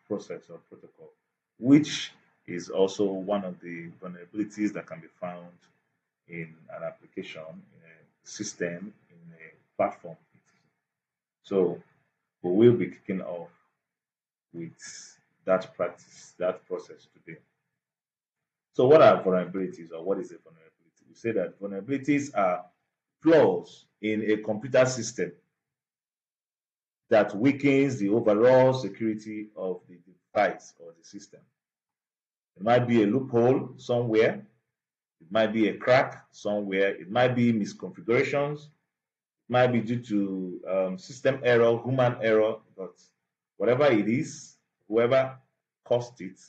process or protocol, which is also one of the vulnerabilities that can be found in an application, in a system, in a platform. So we will be kicking off with that practice, that process today. So what are vulnerabilities or what is a vulnerability? We say that vulnerabilities are flaws in a computer system that weakens the overall security of the device or the system. It might be a loophole somewhere, it might be a crack somewhere, it might be misconfigurations, it might be due to system error, human error, but whatever it is, whoever caused it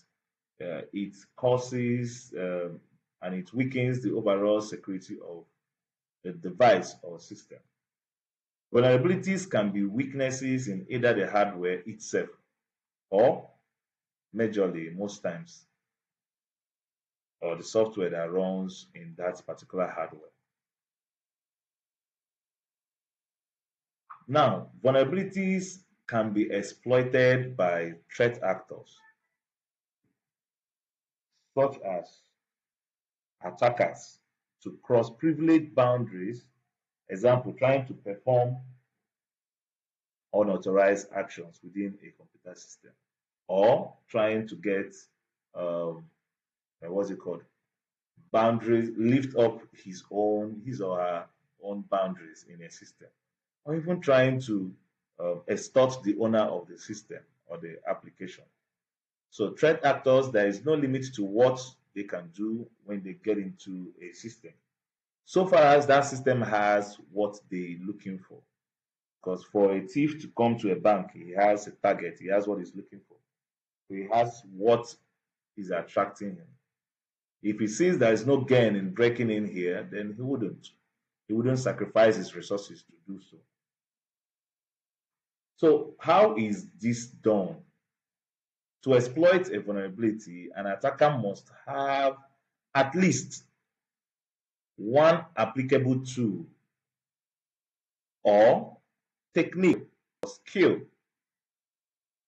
causes and it weakens the overall security of the device or system. Vulnerabilities can be weaknesses in either the hardware itself or, majorly, most times, or the software that runs in that particular hardware. Now, vulnerabilities can be exploited by threat actors, such as attackers, to cross privilege boundaries, example, trying to perform unauthorized actions within a computer system, or trying to get what's it called, boundaries, lift up his or her own boundaries in a system, or even trying to extort the owner of the system or the application. So threat actors, there is no limit to what they can do when they get into a system, so far as that system has what they're looking for. Because for a thief to come to a bank, he has a target, he has what he's looking for, he has what is attracting him. If he sees there is no gain in breaking in here, then he wouldn't. He wouldn't sacrifice his resources to do so. So, how is this done? To exploit a vulnerability, an attacker must have at least one applicable tool or technique or skill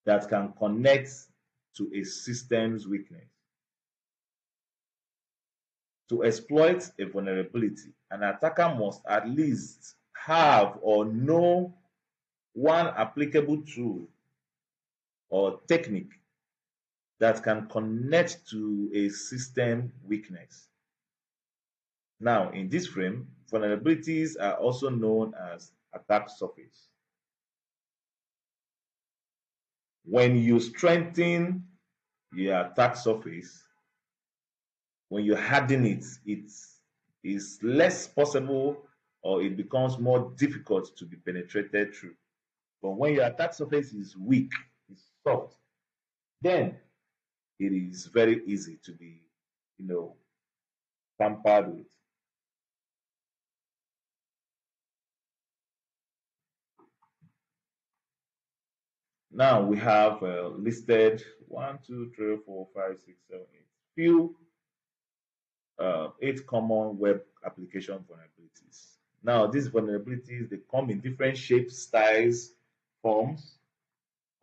that can connect to a system's weakness. To exploit a vulnerability, an attacker must at least have or know one applicable tool or technique that can connect to a system weakness. Now, in this frame, vulnerabilities are also known as attack surface. When you strengthen your attack surface, when you harden it, it is less possible or it becomes more difficult to be penetrated through. But when your attack surface is weak, is soft, then it is very easy to be, you know, tampered with. Now we have listed one, two, three, four, five, six, seven, eight, few 8 common web application vulnerabilities. Now these vulnerabilities, they come in different shapes, styles, forms,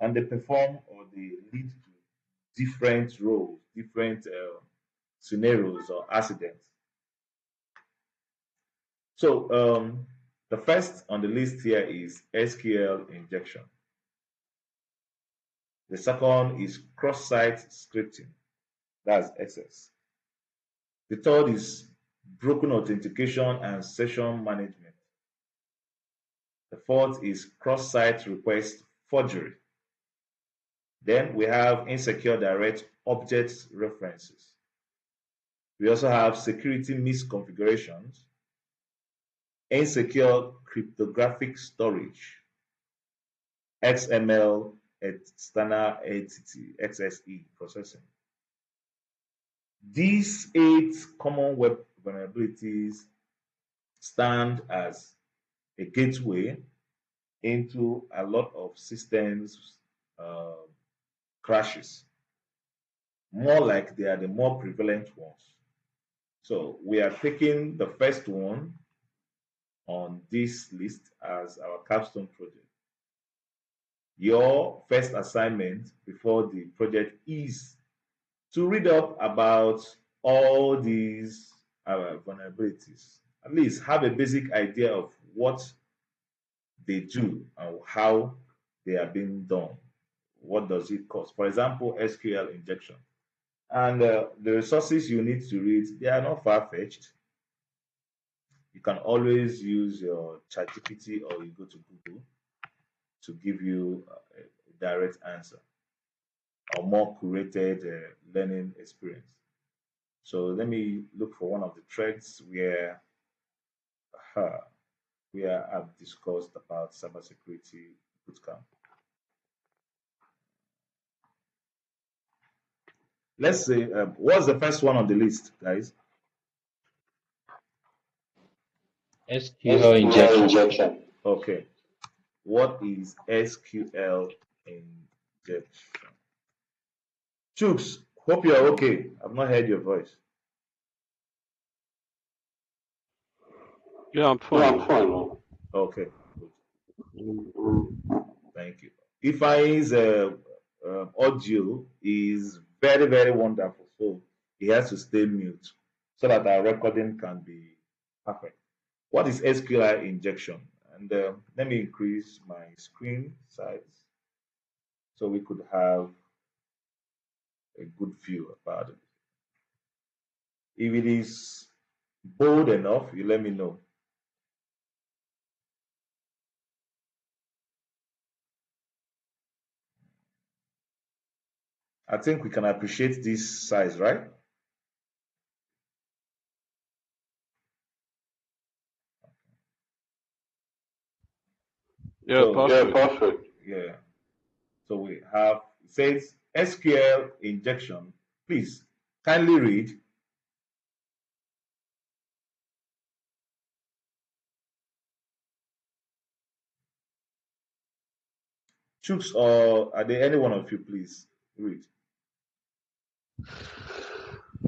and they perform or they lead to different roles, different scenarios or accidents. So the first on the list here is SQL injection. The second is cross-site scripting, that's XS. The third is broken authentication and session management. The fourth is cross-site request forgery. Then we have insecure direct object references. We also have security misconfigurations, insecure cryptographic storage, XML external entity, XSE processing. These 8 common web vulnerabilities stand as a gateway into a lot of systems crashes. More like they are the more prevalent ones. So we are taking the first one on this list as our capstone project. Your first assignment before the project is to read up about all these vulnerabilities. At least have a basic idea of what they do and how they are being done. What does it cost? For example, SQL injection. And the resources you need to read, they are not far-fetched. You can always use your ChatGPT or you go to Google to give you a direct answer or more curated learning experience. So let me look for one of the threads uh, where I've discussed about cybersecurity bootcamp. Let's say, what's the first one on the list, guys? SQL SQL injection. injection. Okay. What is SQL injection? Chooks, hope you're okay. I've not heard your voice. Yeah, I'm Yeah, fine. I'm fine. Okay, good. Mm. Thank you. Ifeanyi's audio is very, very wonderful. So he has to stay mute so that our recording can be perfect. What is SQL injection? And let me increase my screen size so we could have a good view about it. If it is bold enough, you let me know. I think we can appreciate this size, right? Yeah, So, Yeah, perfect. perfect. yeah. So we have, it says SQL injection. Please kindly read. Chooks, or are there any one of you, please read.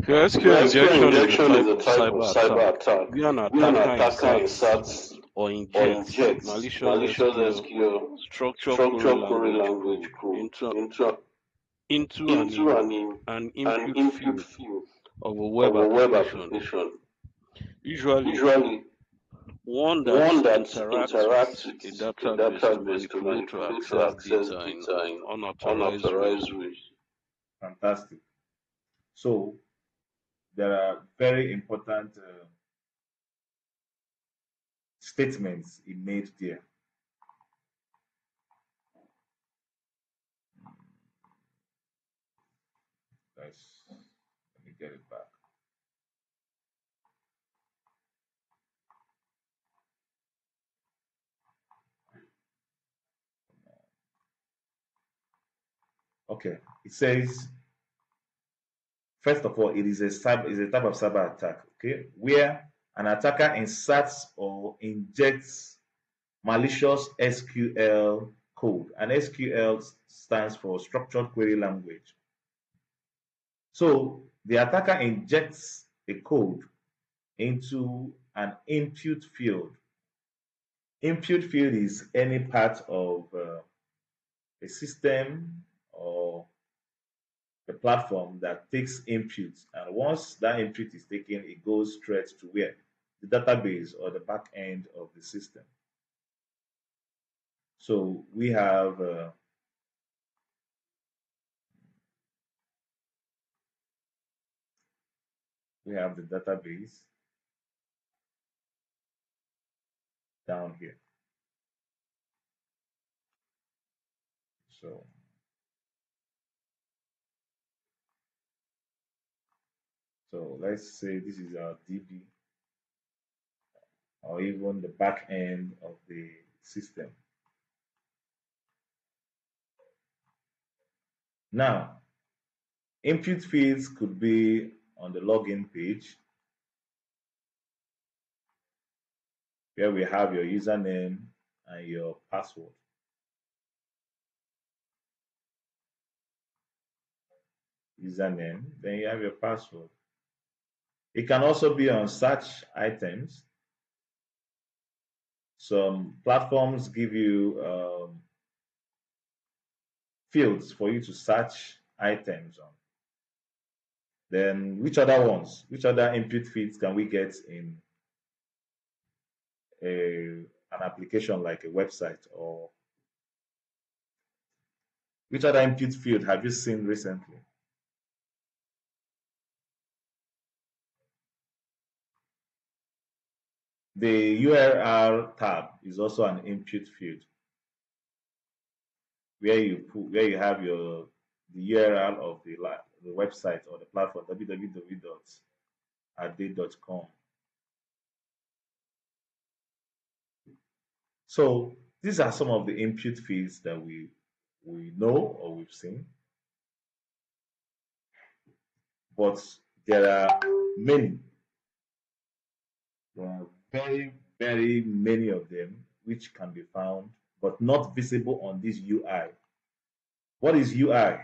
Yeah, SQL Yeah, SQL injection is a injection is type a of type of cyber cyber attack attack where an where an attacker attacker inserts inserts or or injects injects malicious malicious SQL SQL structured query structured query language language code code into into into an into an an input input field field of a web of a web application, application. usually Usually, one that one that interacts with interacts with a a database database to to access access data in data in unauthorized ways. unauthorized ways. Fantastic. So there are very important statements he made there. Guys, let me get it back. Okay. It says, first of all, it is a type of cyber attack, okay, where an attacker inserts or injects malicious SQL code. And SQL stands for structured query language. So the attacker injects a code into an input field. Input field is any part of a system or a platform that takes input. And once that input is taken, it goes straight to where? The database or the back end of the system. So we have the database down here. So let's say this is our DB or even the back end of the system. Now, input fields could be on the login page where we have your username and your password. Username, then you have your password. It can also be on search items. Some platforms give you fields for you to search items on. Then which other ones? Which other input fields can we get in an application like a website? Or which other input field have you seen recently? The URL tab is also an input field where you have the URL of the website or the platform www.ade.com. So these are some of the input fields that we know or we've seen, but there are many. There are very many of them which can be found but not visible on this UI. What is UI?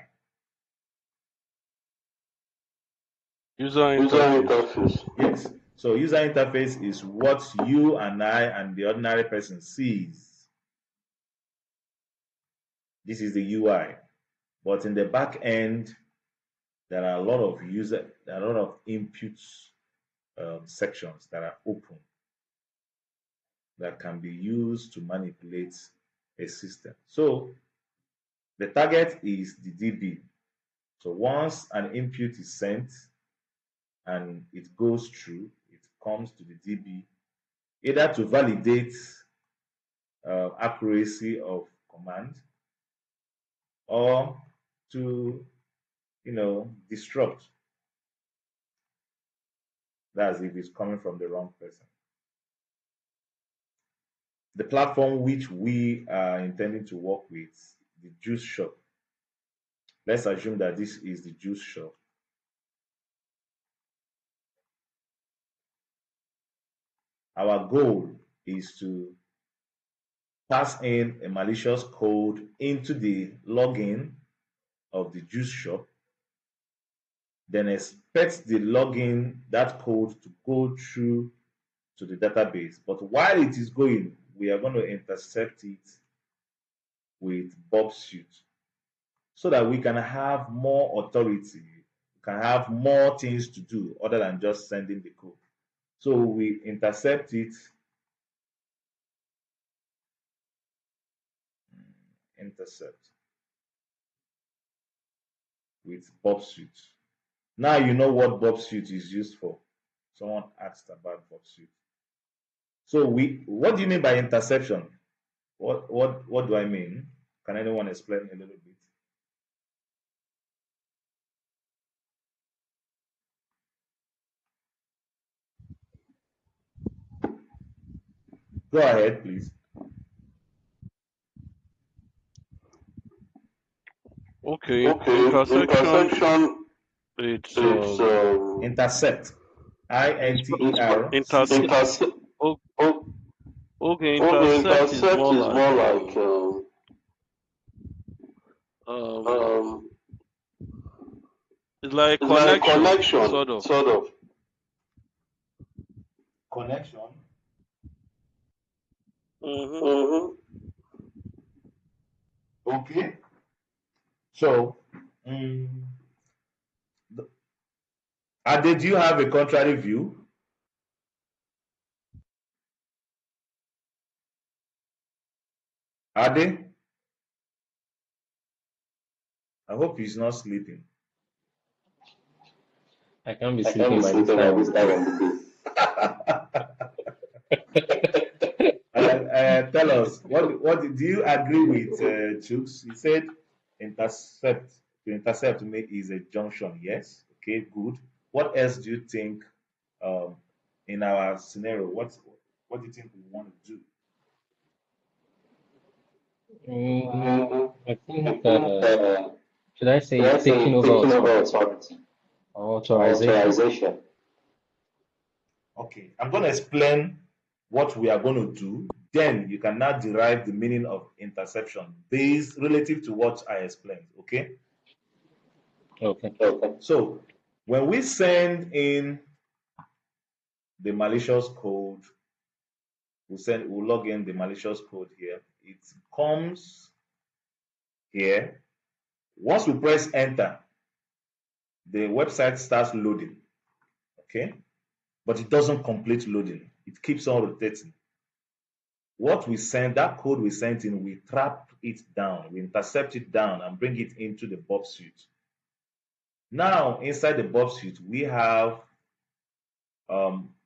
User User interface. interface. Yes. So user interface is what you and I and the ordinary person sees. This is the UI. But in the back end, there are a lot of input sections that are open that can be used to manipulate a system. So the target is the DB. So once an input is sent and it goes through, it comes to the DB, either to validate accuracy of command or to, disrupt. That's if it's coming from the wrong person. The platform which we are intending to work with, the juice shop. Let's assume that this is the juice shop. Our goal is to pass in a malicious code into the login of the juice shop, then expect the login, that code to go through to the database. But while it is going, we are going to intercept it with burpsuite so that we can have more authority, we can have more things to do other than just sending the code. So we intercept it, intercept with burpsuite. Now you know what burpsuite is used for. Someone asked about burpsuite. So what do you mean by interception? What do I mean? Can anyone explain a little bit? Go ahead, please. Okay, Okay, intersection. intersection. It's It's Intercept. intercept. intercept. Oh, Oh, okay, okay, intercept is intercept more is like more like um, um, it's like it's like connection, connection, sort of. sort of. Connection. Mm-hmm. Mm-hmm. Okay. So, um, Ade, do you have a contrary view? Ade, I hope he's not sleeping. I can't be I can't sleeping be by this sleeping by time of this the time day. of the Tell us, what do you agree with Chooks? He said intercept to intercept to make is a junction. Yes. Okay, good. What else do you think in our scenario? What do you think we want to do? Mm, I I think, think, should I should say I taking say, over taking over authority authority or or authorization? authorization? Okay, I'm going to explain what we are going to do. Then you can now derive the meaning of interception based relative to what I explained. Okay. Okay. Okay. So when we send in the malicious code, we'll log in the malicious code here. It comes here. Once we press enter, the website starts loading. Okay, but it doesn't complete loading. It keeps on rotating. What we send, that code we sent in, we trap it down, we intercept it down and bring it into the burpsuite. Now, inside the burpsuite, we have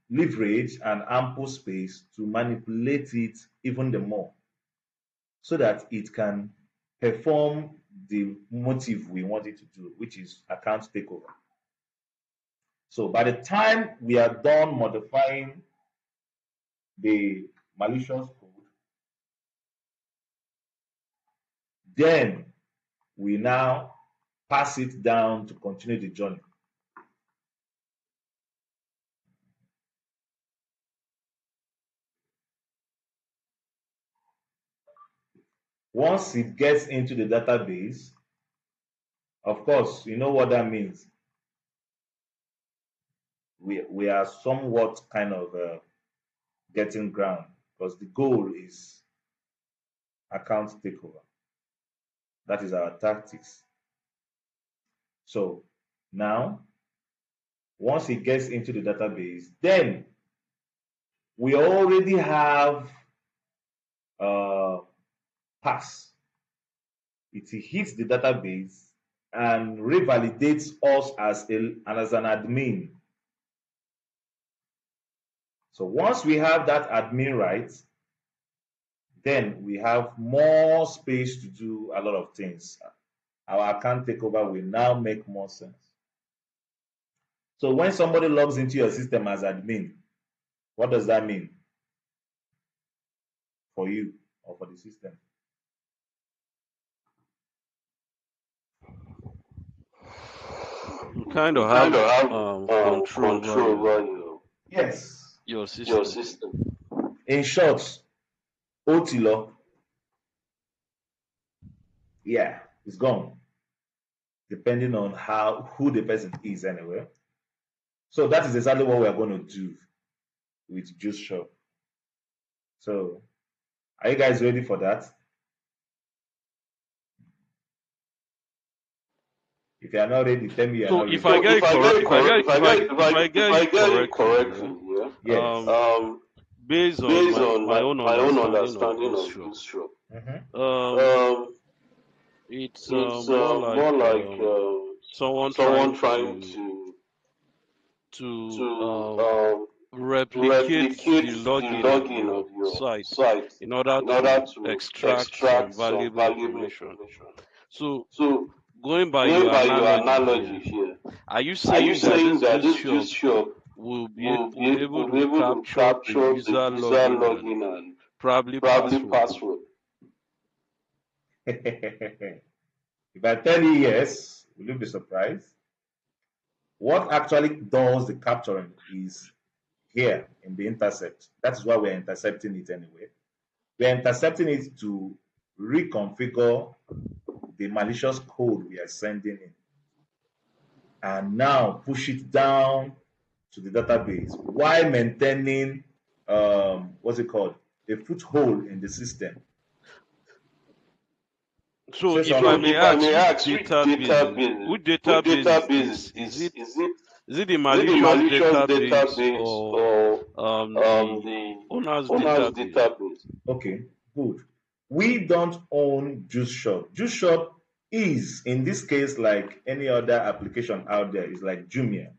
leverage and ample space to manipulate it even the more so that it can perform the motive we want it to do, which is account takeover. So by the time we are done modifying the malicious code, then we now pass it down to continue the journey. Once it gets into the database, of course, you know what that means. We are somewhat kind of getting ground because the goal is account takeover. That is our tactics. So now, once it gets into the database, then we already have pass. It hits the database and revalidates us as an admin. So once we have that admin right, then we have more space to do a lot of things. Our account takeover will now make more sense. So when somebody logs into your system as admin, what does that mean for you or for the system? You kind of Kind have of have control control over over Yes. your your system. system. In short, OT yeah, it's gone. Depending on who the person is anyway. So that is exactly what we are going to do with Juice Shop. So are you guys ready for that? If you are not ready, tell me you are So not if ready. I get it if I get If I it get it correctly, correctly, yeah, yeah, Yes. based on based my, on my own my own understanding of understanding this of show, this show, Mhm. um, it's it's more more like like someone someone trying trying to to replicate replicate the the login of login of your your site site in order in order to to extract some extract some valuable valuable information. information. So So, going by going your by your analogy here, analogy here, are you are you saying that saying this that juice this shop juice shop will be able will be to able to capture the capture the user user login and login and probably probably password? password? If I tell you yes, will you be surprised? What actually does the capturing is here in the intercept. That's why we're intercepting it anyway. We're intercepting it to reconfigure the malicious code we are sending in and now push it down to the database while maintaining what's it called, a foothold in the system. So Say if I So, something. may if I ask, may which ask, database which is database this? Is it the is it the malicious malicious database database or or the the owner's owner's database? database? Okay, good. We don't own Juice Shop. Juice Shop is, in this case, like any other application out there, is like Jumia,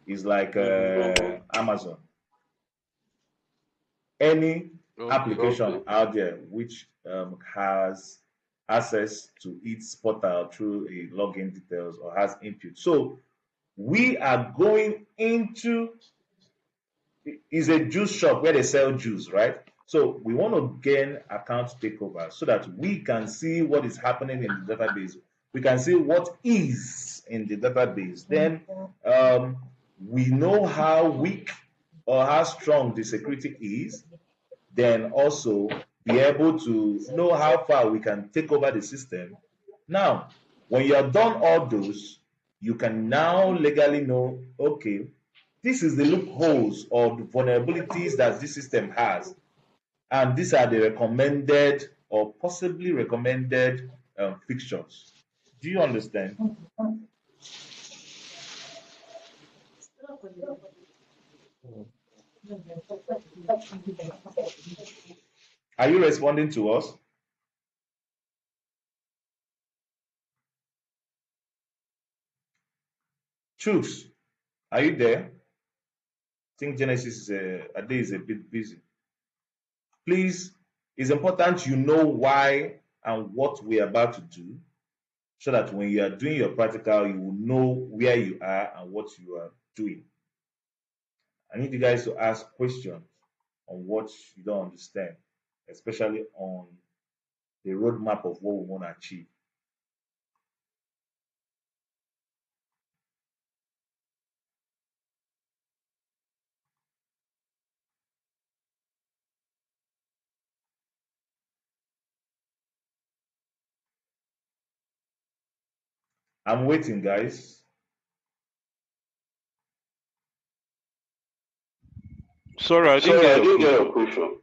is like Mhm. Amazon. Any Okay. application out there which has access to its portal through a login details or has input. So we are going into is a juice shop where they sell juice, right? So we want to gain account takeover so that we can see what is happening in the database. We can see what is in the database. Then we know how weak or how strong the security is. Then also be able to know how far we can take over the system. Now, when you have done all those, you can now legally know, okay, this is the loopholes or the vulnerabilities that this system has. And these are the recommended or possibly recommended fixtures. Do you understand? Are you responding to us? Truth, are you there? I think Genesis is a day is a bit busy. Please, it's important you know why and what we're about to do so that when you are doing your practical, you will know where you are and what you are doing. I need you guys to ask questions on what you don't understand, especially on the roadmap of what we want to achieve. I'm waiting, guys. Sorry, I didn't Sorry, I get your didn't get question. your question.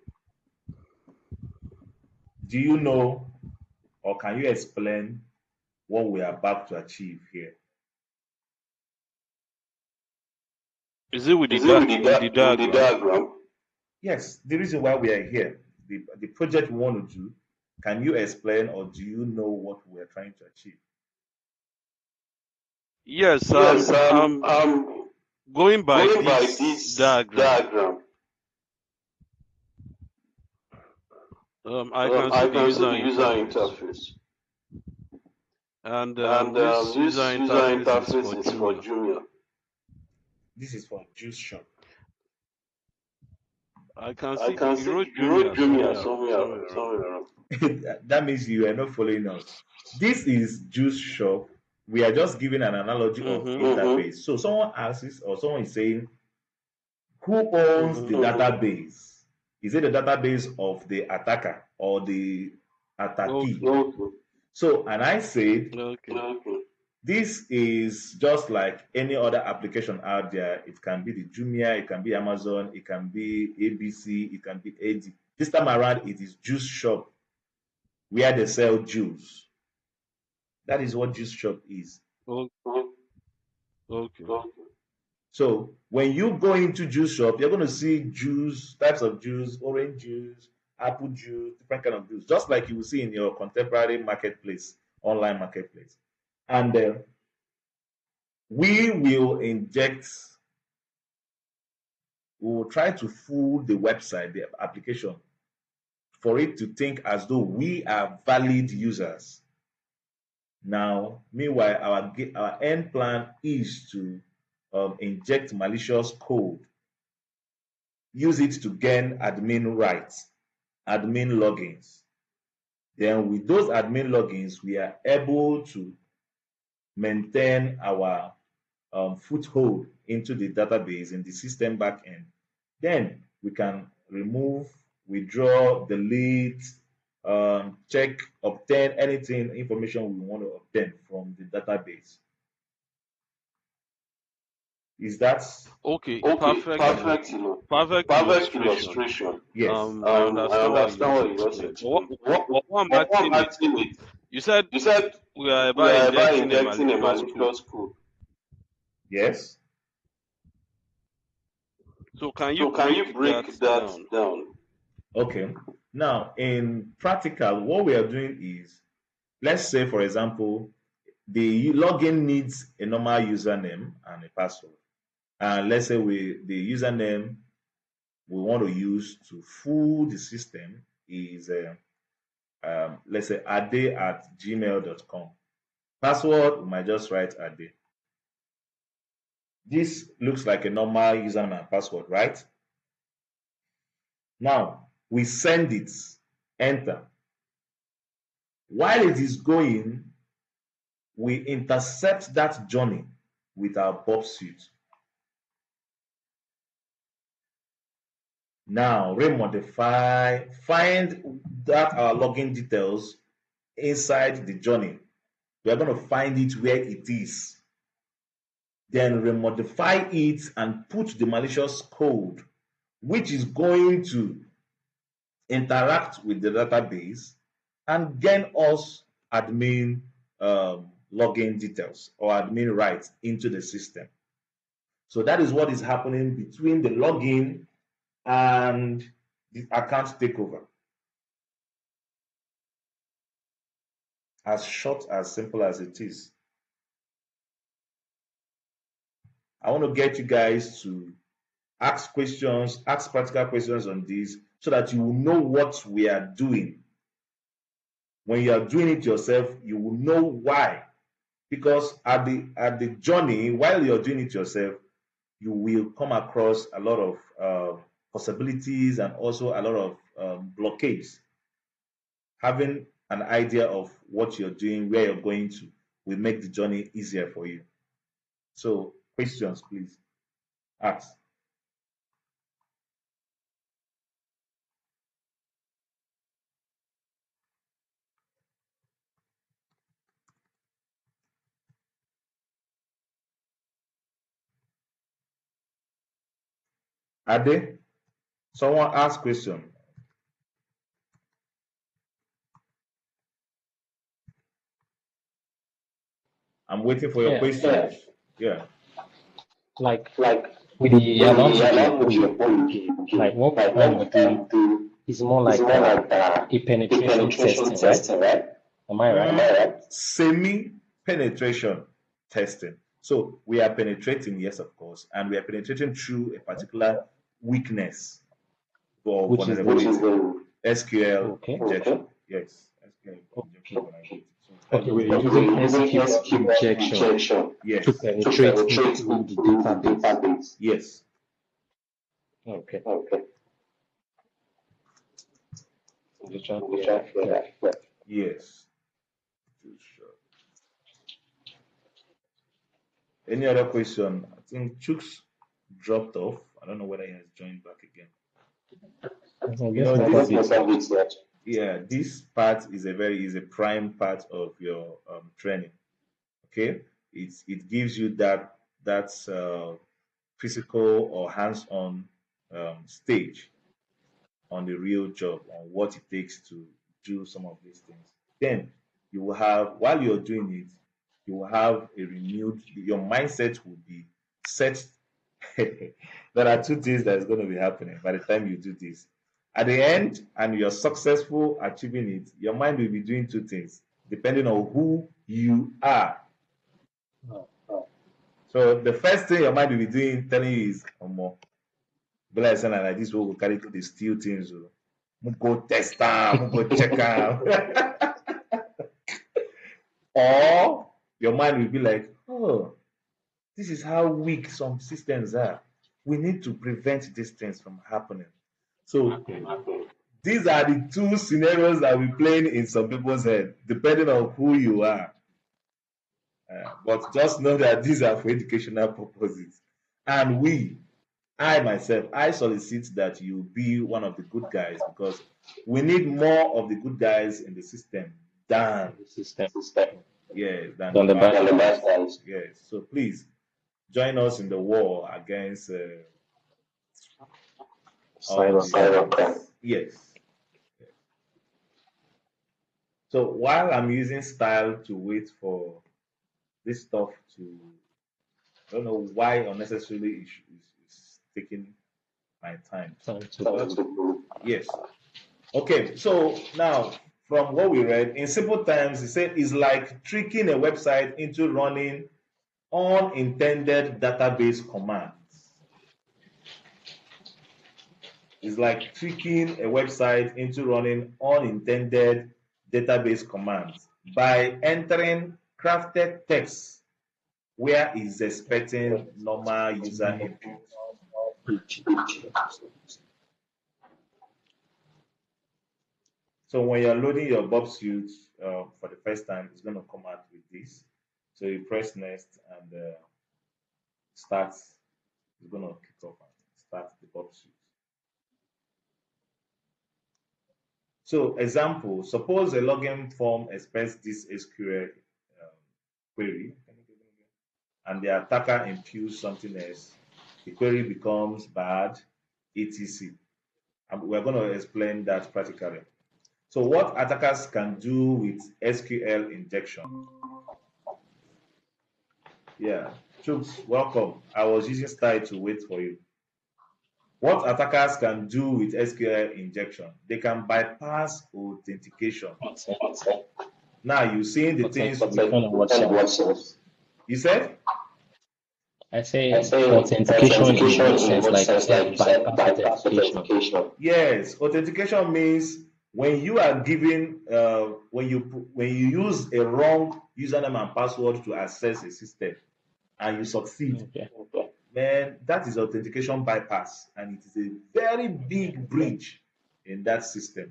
Do you know or can you explain what we are about to achieve here? Is it with Is it with the, with the with the diagram? diagram? Yes, the reason why we are here, the project we want to do, can you explain or do you know what we're trying to achieve? Yes, Yes, I'm going by going by this this diagram. diagram. I can see I the can see user the user interface, interface. and And this user this user interface is for interface is for Jumia. Jumia. This is for juice shop. I can I see can you see wrote you wrote Jumia Jumia somewhere around. somewhere around. That means you are not following us. This is juice shop. We are just giving an analogy of Mm-hmm. interface. So someone asks or someone is saying, who owns the database? Is it the database of the attacker or the attackee? Okay. Okay. So, and I said, Okay. Okay. this is just like any other application out there. It can be the Jumia, it can be Amazon, it can be ABC, it can be AD. This time around, it is juice shop where they sell juice. That is what juice shop is. Okay. Okay. So when you go into juice shop, you're going to see juice, types of juice, orange juice, apple juice, different kind of juice, just like you will see in your contemporary marketplace, online marketplace. And we will inject, we will try to fool the website, the application, for it to think as though we are valid users. Now, meanwhile, our end plan is to inject malicious code, use it to gain admin rights, admin logins. Then with those admin logins, we are able to maintain our foothold into the database in the system backend. Then we can remove, withdraw, delete, check, obtain anything, information we want to obtain from the database. Is that Okay. Okay. Perfect. Perfect Perfect illustration. illustration. yes? I I understand what you understand just what you just explained. explained. But what I'm What I'm asking is, asking is, you said you said we are we about are about injecting a injecting a malicious code. malicious code. Yes. So can you So can break you that break that down? down? Okay. Now, in practical, what we are doing is, let's say, for example, the login needs a normal username and a password. And let's say the username we want to use to fool the system is, let's say, ade@gmail.com. Password, we might just write ade. This looks like a normal username and password, right? Now, we send it, enter. While it is going, we intercept that journey with our burpsuite. Now, remodify, find that our login details inside the journey. We are going to find it where it is. Then remodify it and put the malicious code, which is going to interact with the database and gain us admin login details or admin rights into the system. So that is what is happening between the login and the account takeover. As short, as simple as it is. I want to get you guys to ask questions, ask practical questions on this so that you will know what we are doing. When you are doing it yourself, you will know why. Because at the journey, while you're doing it yourself, you will come across a lot of possibilities and also a lot of blockades. Having an idea of what you're doing, where you're going to, will make the journey easier for you. So, questions, please. Ask. Ade, someone ask question. I'm waiting for your questions. Yeah. Like with the advantage of like what we're trying to do is more like a penetration testing, right? Am I right? Semi-penetration testing. So we are penetrating, yes, of course, and we are penetrating through a particular weakness or Which is vulnerability. SQL Okay. injection. Yes. SQL injection Okay. vulnerability. So Okay, we're using SQL injection yes. to penetrate into the database. Yes. Okay. Yes. Any other question? I think Chooks dropped off. I don't know whether he has joined back again. Yeah, this part is a prime part of your training. Okay, it gives you that physical or hands-on stage on the real job, on what it takes to do some of these things. Then you will have, while you're doing it, you will have a renewed, your mindset will be set. There are two things that is going to be happening by the time you do this. At the end, and you're successful achieving it, your mind will be doing two things, depending on who you are. So the first thing your mind will be doing, telling you is, be like saying like this, will carry to the steal things. Go test them, go check them. Or your mind will be like, oh, this is how weak some systems are. We need to prevent these things from happening. So these are the two scenarios that we playing in some people's head, depending on who you are. But just know that these are for educational purposes. And I myself, I solicit that you be one of the good guys because we need more of the good guys in the system than than the bad guys. Yes. So please join us in the war against cybercrime. Yes. So while I'm using style to wait for this stuff to, I don't know why unnecessarily it's taking my time. Yes. Okay, so now from what we read, in simple terms, it said it's like tricking a website into running unintended database commands. It's like tricking a website into running unintended database commands by entering crafted text where it's expecting normal user input. So when you're loading your burpsuite for the first time, it's going to come out with this. So you press next and start. It's going to kick off and start the burpsuite. So example, suppose a login form expects this SQL query, and the attacker imputs something else. The query becomes bad, etc. And we're going to explain that practically. So what attackers can do with SQL injection? Yeah, troops, welcome. I was using style to wait for you. What attackers can do with SQL injection? They can bypass authentication. Now you're seeing the things we Authentication in what sense? you said? I say authentication in what sense? Like you said, bypass authentication. Yes, authentication means when you are given when you use a wrong username and password to access a system and you succeed, Okay. man, that is authentication bypass, and it is a very big breach in that system.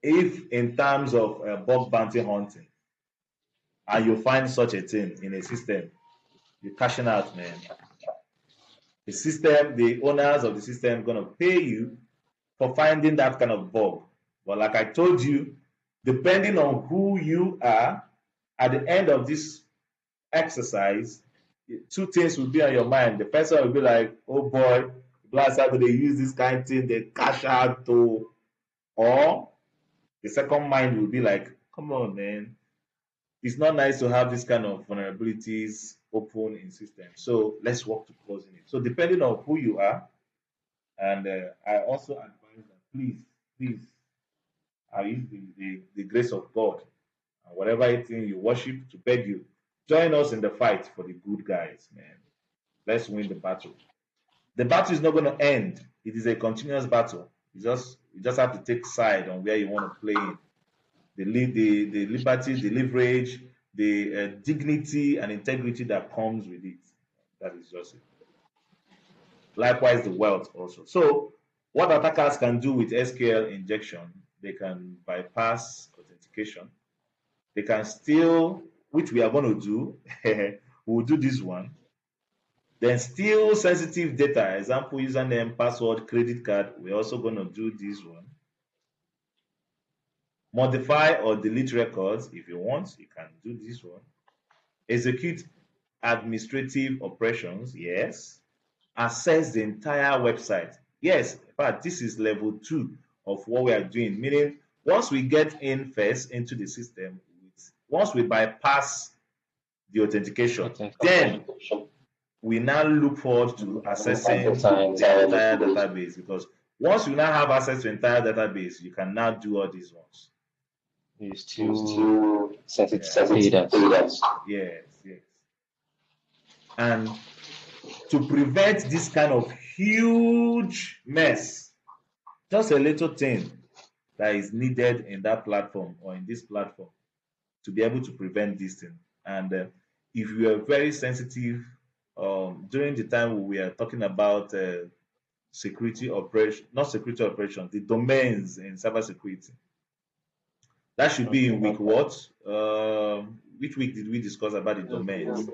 If in terms of bug bounty hunting, and you find such a thing in a system, you're cashing out, man. The system, the owners of the system, gonna pay you for finding that kind of bug. But like I told you, depending on who you are, at the end of this exercise, two things will be on your mind. The first one will be like, oh boy, last time they use this kind of thing, they cash out to, or the second mind will be like, come on, man. It's not nice to have this kind of vulnerabilities open in systems. So let's work to closing it. So depending on who you are, and I also advise that please, I use the grace of God and whatever thing you worship to beg you, join us in the fight for the good guys, man. Let's win the battle. The battle is not going to end. It is a continuous battle. You just have to take side on where you want to play in. The liberty, the leverage, the dignity and integrity that comes with it. That is just it. Likewise, the wealth also. So, what attackers can do with SQL injection, they can bypass authentication. They can steal, which we are going to do. We'll do this one. Then steal sensitive data, example, username, password, credit card. We're also going to do this one. Modify or delete records if you want. You can do this one. Execute administrative operations. Yes. Access the entire website. Yes. In fact, this is level 2 of what we are doing. Meaning, once we get in first into the system, once we bypass the authentication, then we now look forward to accessing the entire database, because once you now have access to the entire database, you can now do all these ones. You still sensitive data. Yes. And to prevent this kind of huge mess, just a little thing that is needed in that platform or in this platform to be able to prevent this thing. And if you are very sensitive, during the time we are talking about security operation, not security operations, the domains in cybersecurity. That should be in week what? Which week did we discuss about the domains?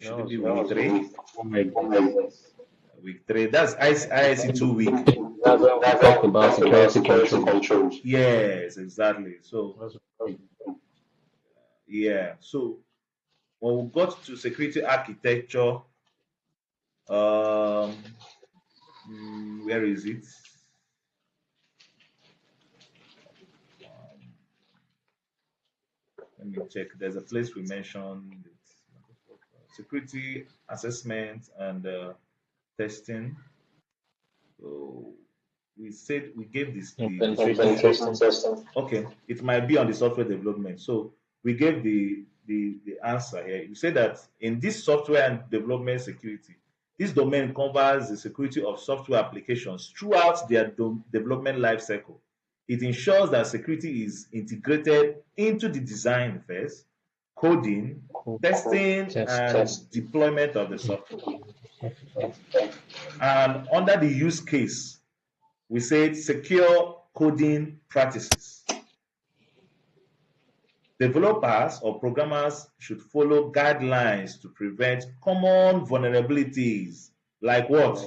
Should it be week 3? Oh my goodness. Week 3. That's IIC 2 week. That's when we talk about security controls. Yes, exactly. So yeah. So when we got to security architecture, where is it? Let me check. There's a place we mentioned security assessment and testing. So we said we gave this okay, it might be on the software development. So we gave the answer here. You said that in this software and development security, this domain covers the security of software applications throughout their development lifecycle. It ensures that security is integrated into the design phase, coding, testing, and deployment of the software. And under the use case, we said secure coding practices. Developers or programmers should follow guidelines to prevent common vulnerabilities like what?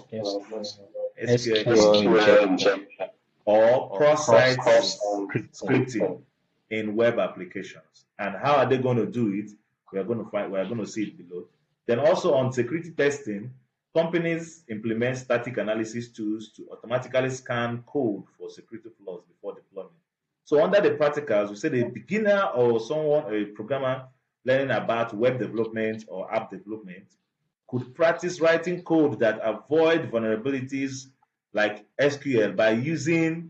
SQL injection or cross-site scripting in web applications. And how are they going to do it? We are going to see it below. Then also on security testing, Companies implement static analysis tools to automatically scan code for security flaws before deployment. So under the practicals, we say the beginner or someone, a programmer learning about web development or app development could practice writing code that avoid vulnerabilities like SQL by using,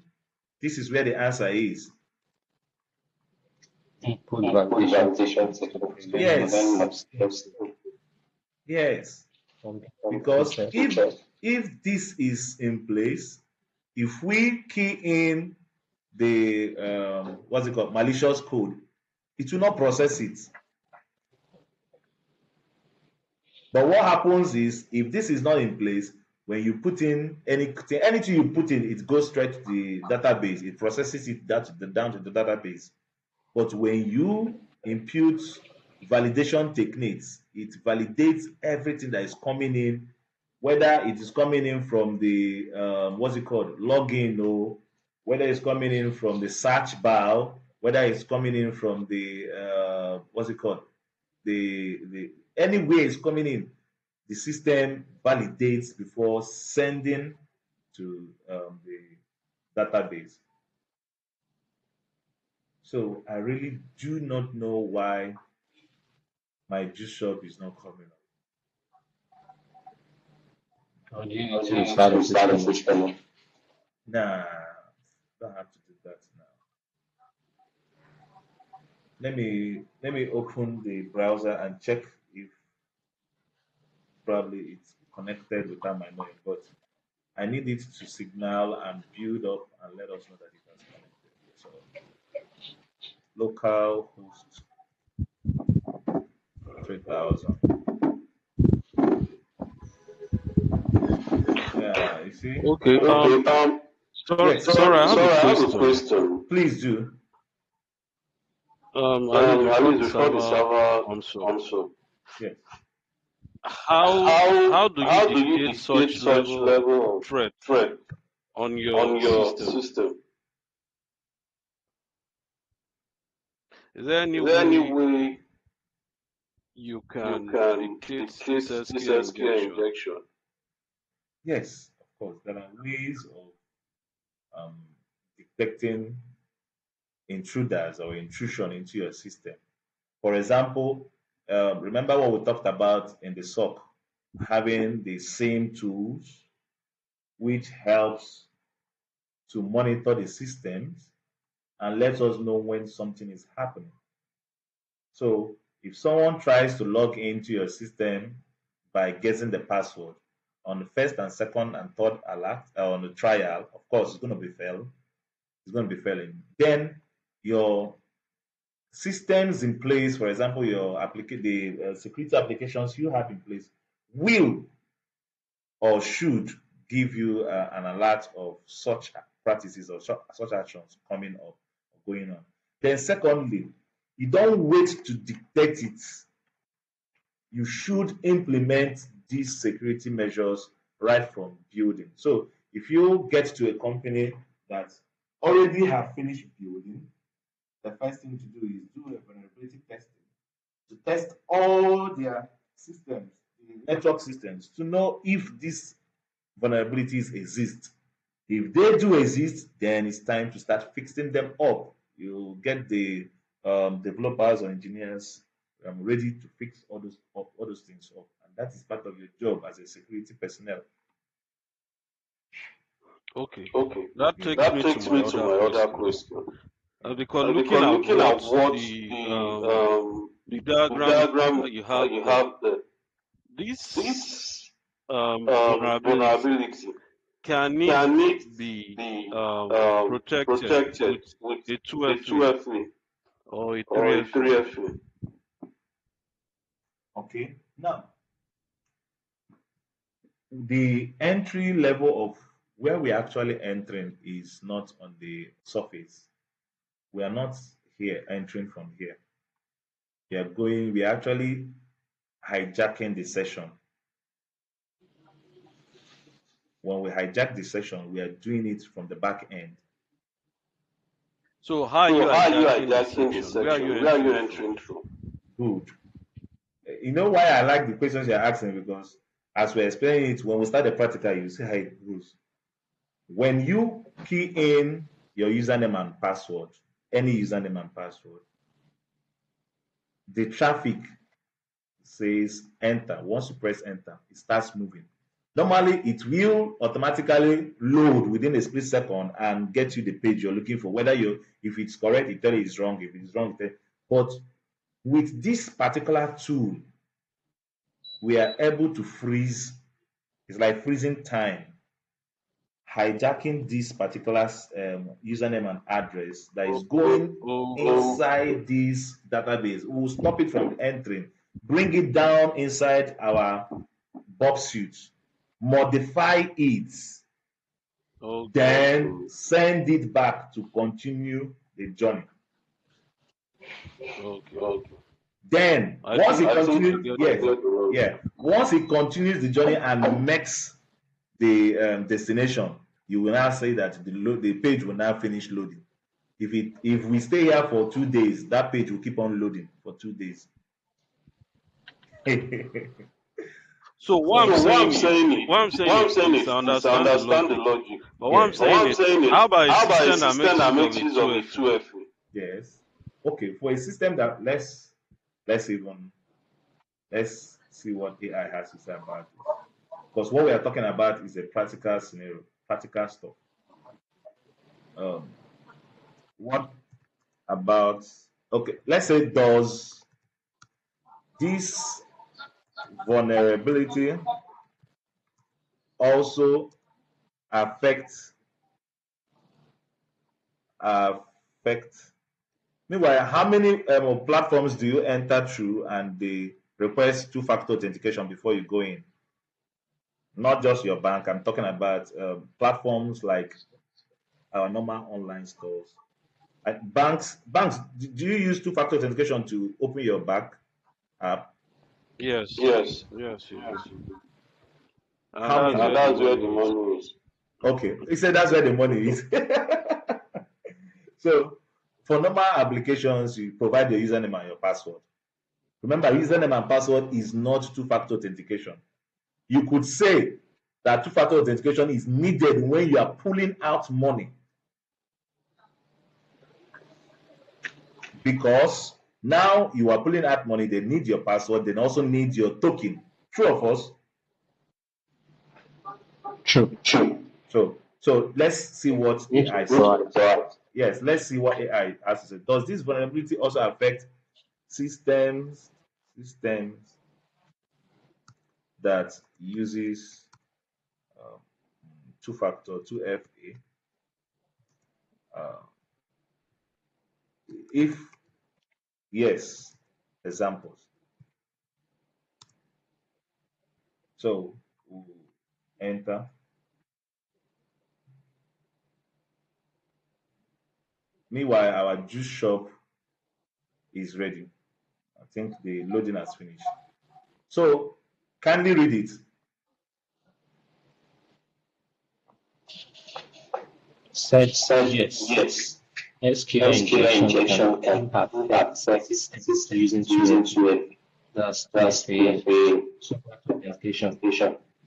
this is where the answer is. Input validation techniques to Yes. prevent mistakes Yes. from being Because processed. if this is in place, if we key in the what's it called, malicious code, it will not process it. But what happens is, if this is not in place, when you put in anything you put in, it goes straight to the database. It processes it down to the database. But when you impute validation techniques, it validates everything that is coming in, whether it is coming in from the what's it called, login, or whether it's coming in from the search bar, whether it's coming in from the what's it called, the any way it's coming in, the system validates before sending to the database. So I really do not know why my juice shop is not coming up. Or do you need to start a system? Nah, don't have to do that now. Let me open the browser and check if probably it's connected without my knowing. But I need it to signal and build up and let us know that it has connected. So local host 3000. Yeah, you see? Okay. Yes. Sorry, I have a I have a question. question. Please do. I need I before need the to start the server server comes up. console. Yes. How do you How do you dictate dictate such such level of level of threat threat on your on your system? system? Is there any Is there any way way you you can can dictate dictate this this SQL SQL injection? injection? Yes, of course. There are ways of detecting intruders or intrusion into your system. For example, remember what we talked about in the SOC, having the same tools which helps to monitor the systems and lets us know when something is happening. So if someone tries to log into your system by guessing the password on the first and second and third alert on the trial, of course it's going to be failed. It's going to be failing. Then your systems in place, for example, the security applications you have in place, will or should give you an alert of such practices or such actions coming up or going on. Then, secondly, you don't wait to detect it. You should implement these security measures right from building. So, if you get to a company that already have finished building, the first thing to do is do a vulnerability testing to test all their systems, the network systems, to know if these vulnerabilities exist. If they do exist, then it's time to start fixing them up. You get the developers or engineers ready to fix all those things up, and that is part of your job as a security personnel. Okay. Okay. That Yeah. takes That me to takes my me to other my other question. question. Because looking Because at looking what at what the the diagram diagram that you have you there, have there, this this vulnerability, vulnerability, can it can it be be protected protected with with a a 2FA 2FA or a or a 3FA? 3FA? Okay. Now, the entry level of where we're actually entering is not on the surface. We are not here entering from here. We're actually hijacking the session. When we hijack the session, we are doing it from the back end. So how are you So how are you hijacking the hijacking the section? Where are you section? Where are you entering from? entering through? Good. You know why I like the questions you're asking? Because as we're explaining it, when we start the practical, you see how it goes. When you key in your username and password, any username and password, the traffic says enter. Once you press enter, it starts moving. Normally, it will automatically load within a split second and get you the page you're looking for. Whether if it's correct, it tell you it's wrong. If it's wrong, but with this particular tool, we are able to freeze. It's like freezing time, hijacking this particular username and address that is going inside this database. We will stop it from entering, bring it down inside our burpsuite, modify it, then send it back to continue the journey. Then once it continues, once it continues the journey and makes the destination, you will now say that the page will now finish loading. If we stay here for 2 days, that page will keep on loading for 2 days. So what I'm saying is I understand the logic. But what I'm saying is, how about a system that makes use of a 2FA? Yes. Okay, for a system that let's see what AI has to say about this. Because what we are talking about is a practical scenario, practical stuff. What about, okay, let's say, does this vulnerability also affect meanwhile, how many platforms do you enter through and they request two-factor authentication before you go in? Not just your bank. I'm talking about platforms like our normal online stores. Banks, do you use two-factor authentication to open your bank app? Yes. How many? And that's where the money is. Okay, he said that's where the money is. So, for normal applications, you provide your username and your password. Remember, username and password is not two-factor authentication. You could say that two-factor authentication is needed when you are pulling out money, because now you are pulling out money, they need your password, they also need your token. True or false? True. So let's see what AI says. Yes, let's see what AI has to say. Does this vulnerability also affect systems that uses two-factor, 2FA? If yes, examples. So we'll enter. Meanwhile, our juice shop is ready. I think the loading has finished. So kindly read it. Said yes. SQL injection can affect systems using 2FA. That's 2FA two-factor authentication.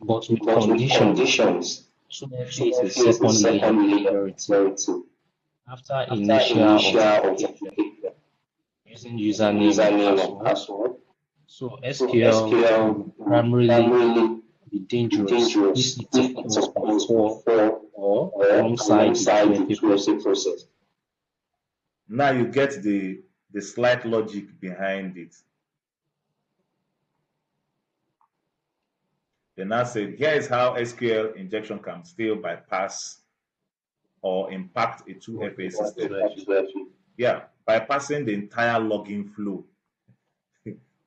But with conditions, 2FA is a second layer security. After initial authentication, using username and password. So SQL will primarily be dangerous if it occurs before or alongside the 2FA process. Now you get the slight logic behind it. They now said, here is how SQL injection can still bypass or impact a 2FA system. Yeah, bypassing the entire login flow.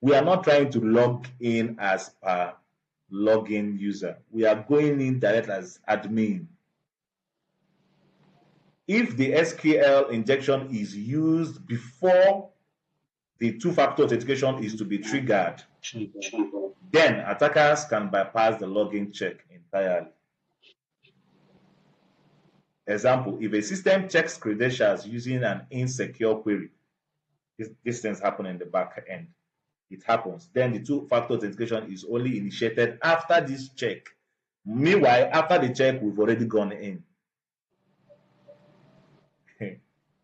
We are not trying to log in as per login user. We are going in direct as admin. If the SQL injection is used before the two-factor authentication is to be triggered, then attackers can bypass the login check entirely. Example, if a system checks credentials using an insecure query, these things happen in the back end. it happens. Then the two-factor authentication is only initiated after this check. Meanwhile, after the check, we've already gone in.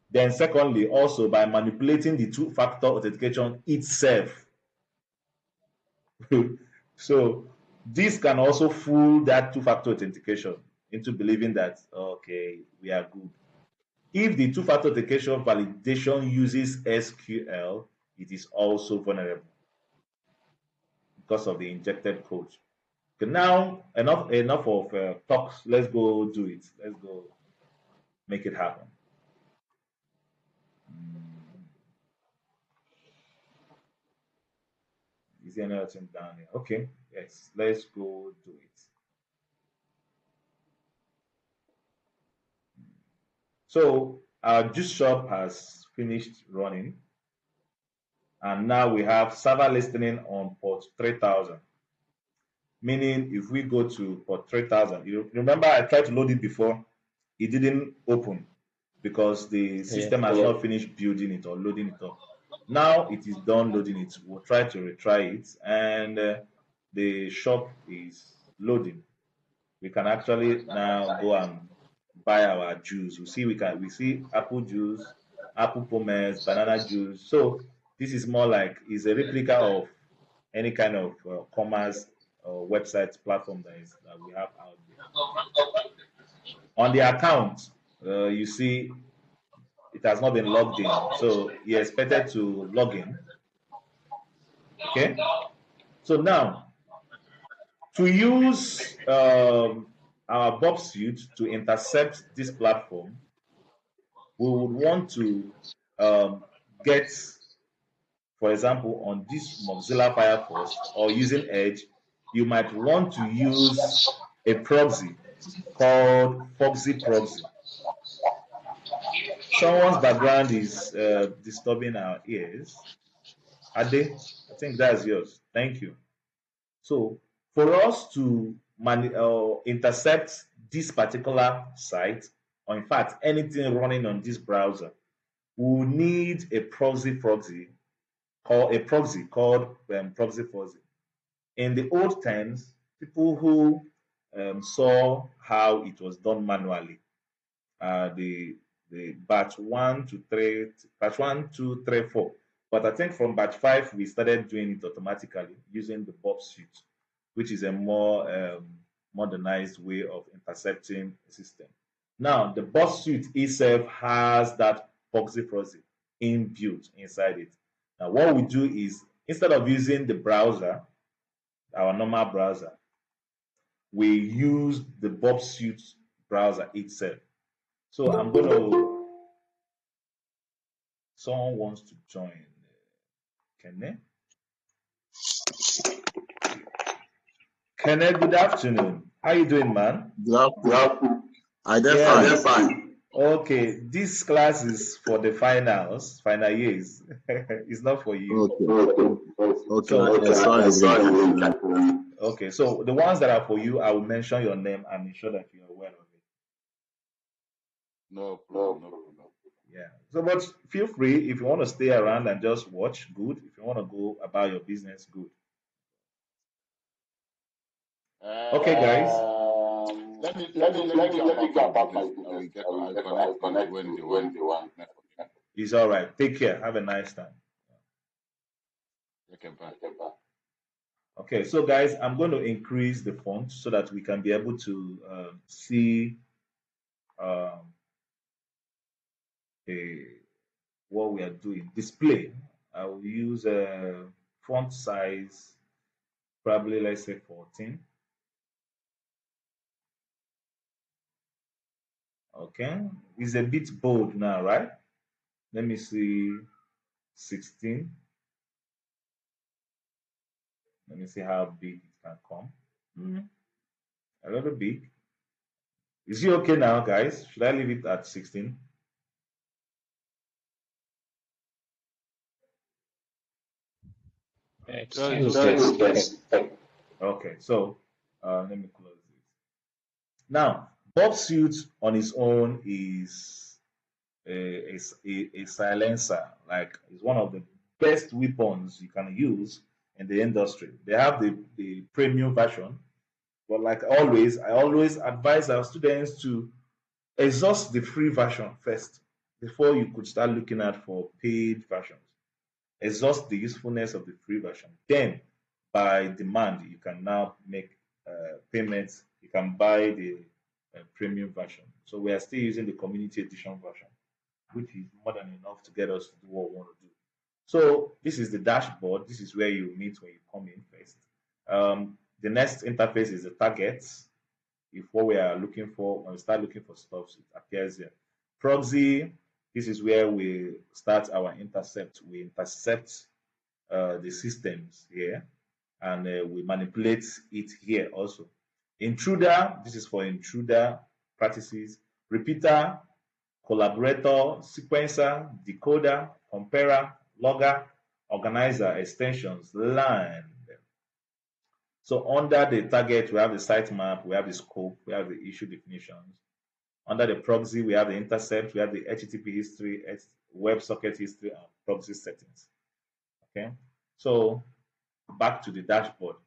Then secondly, also by manipulating the two-factor authentication itself. So this can also fool that two-factor authentication into believing that, okay, we are good. If the two-factor authentication validation uses SQL, it is also vulnerable because of the injected code. Okay, now enough of talks. Let's go do it. Let's go make it happen. Is there anything down here? Okay, yes, let's go do it. So our juice shop has finished running, and now we have server listening on port 3000. Meaning, if we go to port 3000, you remember I tried to load it before, it didn't open because the system has not finished building it or loading it up. Now it is done loading it. We'll try to retry it, and the shop is loading. We can actually now go and buy our juice. We see apple juice, apple pommes, banana juice. So this is more like is a replica of any kind of commerce website platform that we have out there. On the account, you see it has not been logged in, so he expected to log in. Okay, so now to use our burpsuite to intercept this platform, we would want to get, for example, on this Mozilla Firefox or using Edge, you might want to use a proxy called Foxy Proxy. Someone's background is disturbing our ears. Ade, I think that's yours. Thank you. So for us to intercept this particular site, or in fact anything running on this browser, we will need a proxy called Proxy Proxy. In the old times, people who saw how it was done manually, the batch 1 to 3, batch 1, 2, 3, 4. But I think from batch 5 we started doing it automatically using the burpsuite, which is a more modernized way of intercepting the system. Now the burpsuite itself has that proxy inbuilt inside it. Now what we do is, instead of using the browser, our normal browser, we use the burpsuite browser itself. So I'm going to, someone wants to join. Kenne? Kenne, good afternoon. How you doing, man? Good afternoon. I did fine. Okay, this class is for the final years. It's not for you. Okay, so the ones that are for you, I will mention your name and ensure that you're aware of it. No problem. Yeah. So, but feel free if you want to stay around and just watch, good. If you want to go about your business, good. Okay, guys. Let me go about my business. I'll connect when they want. It's all right. Take care. Have a nice time. Okay, bye. Okay, so guys, I'm going to increase the font so that we can be able to see what we are doing. Display. I will use a font size, probably let's say 14. Okay, it's a bit bold now, right? Let me see, 16. Let me see how big it can come. A little big. Is it okay now, guys? Should I leave it at 16? Okay, so let me close this. Now, burpsuite on its own is a silencer. Like, it's one of the best weapons you can use in the industry. They have the premium version, but like always, I always advise our students to exhaust the free version first before you could start looking at for paid versions. Exhaust the usefulness of the free version. Then, by demand, you can now make payments. You can buy the premium version. So we are still using the community edition version, which is more than enough to get us to do what we want to do. So this is the dashboard. This is where you meet when you come in first. The next interface is the targets. If what we are looking for, when we start looking for stuff, it appears here. Proxy, this is where we start our intercept. We intercept the systems here, and we manipulate it here also. Intruder, this is for intruder practices. Repeater, collaborator, sequencer, decoder, comparer, logger, organizer, extensions, land. So under the target, we have the sitemap, we have the scope, we have the issue definitions. Under the proxy, we have the intercept, we have the HTTP history, WebSocket history, and proxy settings. Okay, so back to the dashboard.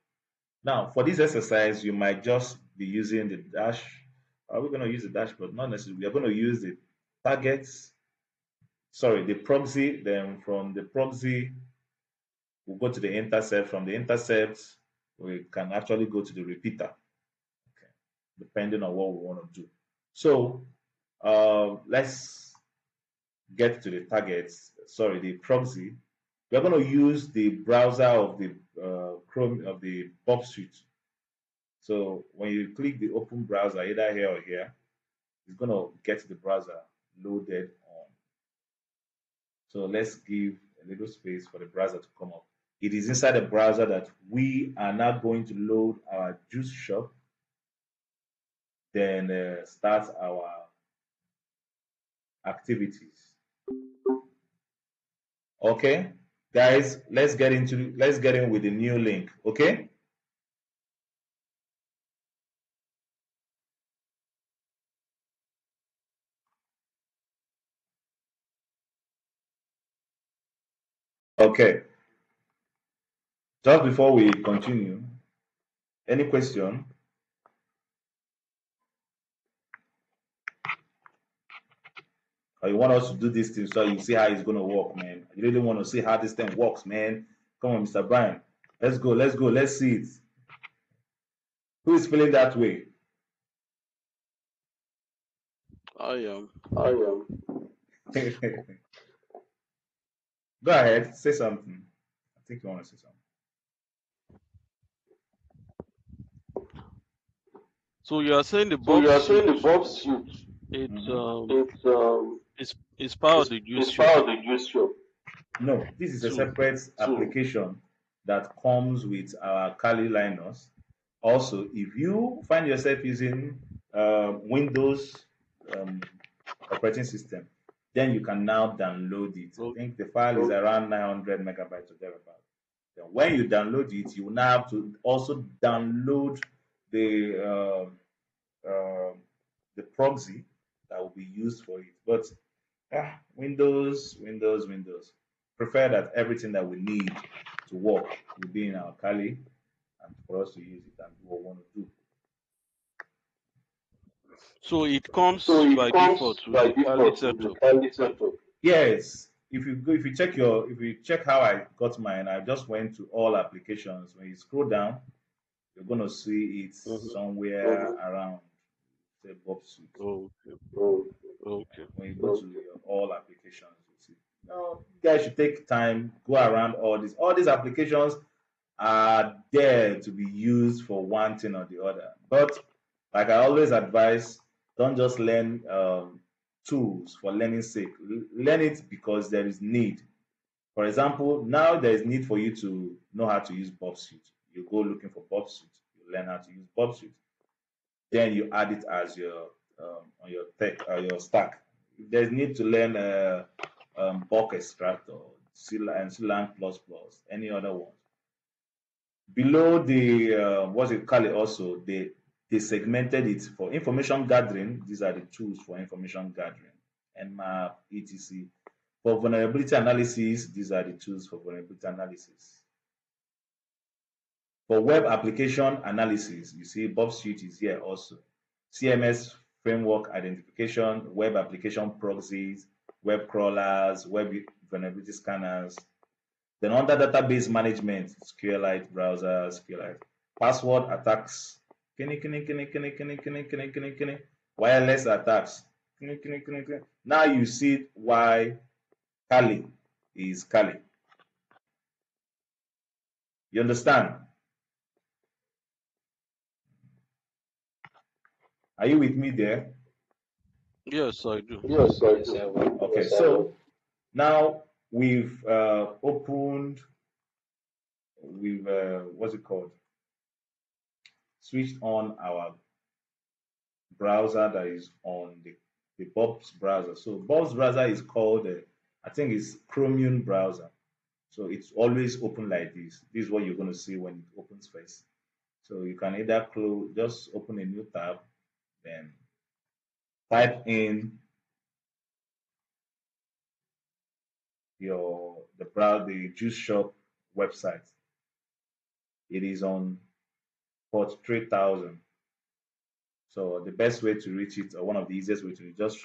Now, for this exercise, you might just be using the dash. Are we going to use the dashboard? Not necessarily. We are going to use the targets, sorry, the proxy. Then from the proxy, we'll go to the intercept. From the intercept, we can actually go to the repeater, okay, depending on what we want to do. So let's get to the targets. Sorry, the proxy. We're going to use the browser of the Chrome of the burpsuite. So when you click the open browser, either here or here, it's going to get the browser loaded on. So let's give a little space for the browser to come up. It is inside the browser that we are now going to load our juice shop, then start our activities. Okay, guys, let's get in with the new link. Okay. Okay. Just before we continue, any question? Or you want us to do this thing so you see how it's gonna work, man? You really want to see how this thing works, man? Come on, Mr. Brian. Let's go, let's go, let's see it. Who is feeling that way? I am. Go ahead, say something. I think you want to say something. So you are saying the So Bob you are saying suit, the Bob suit, it's it's it's part of the juice it's shop part of the juice shop No, this is a too. separate application that comes with our Kali Linux. Also, if you find yourself using Windows um, operating system, then you can now download it. I Okay. think the file is around 900 megabytes or thereabout. Then when you download it, you will now have to also download the the proxy that will be used for it. But Windows. Prefer that everything that we need to work will be in our Kali and for us to use it and do what we want to do. So it So comes it by default comes with by the Kali default with the setup. Kali setup. Yes, if you check how I got mine, I just went to all applications. When you scroll down, you're gonna see it Mm-hmm. somewhere around say Bob Suite. Okay. Oh, Okay. When you go to your all applications, you see. Now, you guys should take time, go around all these. All these applications are there to be used for one thing or the other. But like I always advise, don't just learn tools for learning sake. Learn it because there is need. For example, now there is need for you to know how to use burpsuite. You go looking for burpsuite. You learn how to use burpsuite. Then you add it as your on your tech your stack. If there's need to learn bulk extractor, and CLang plus plus, any other one. Below the what's it called it also, they segmented it for information gathering. These are the tools for information gathering, Nmap, etc. For vulnerability analysis, these are the tools for vulnerability analysis. For web application analysis, you see burpsuite is here also. CMS framework identification, web application proxies, web crawlers, web vulnerability scanners. Then under database management, SQLite browser, SQLite. Password attacks, wireless attacks. Now you see why Kali is Kali. You understand? Are you with me there? Yes, I do. Yes, I do. Okay, so now we've opened, we've what's it called? Switched on our browser that is on the Bob's browser. So Bob's browser is called, I think it's Chromium browser. So it's always open like this. This is what you're going to see when it opens first. So you can either close, just open a new tab, then type in the juice shop website. It is on port 3000. So the best way to reach it, or one of the easiest way to reach, just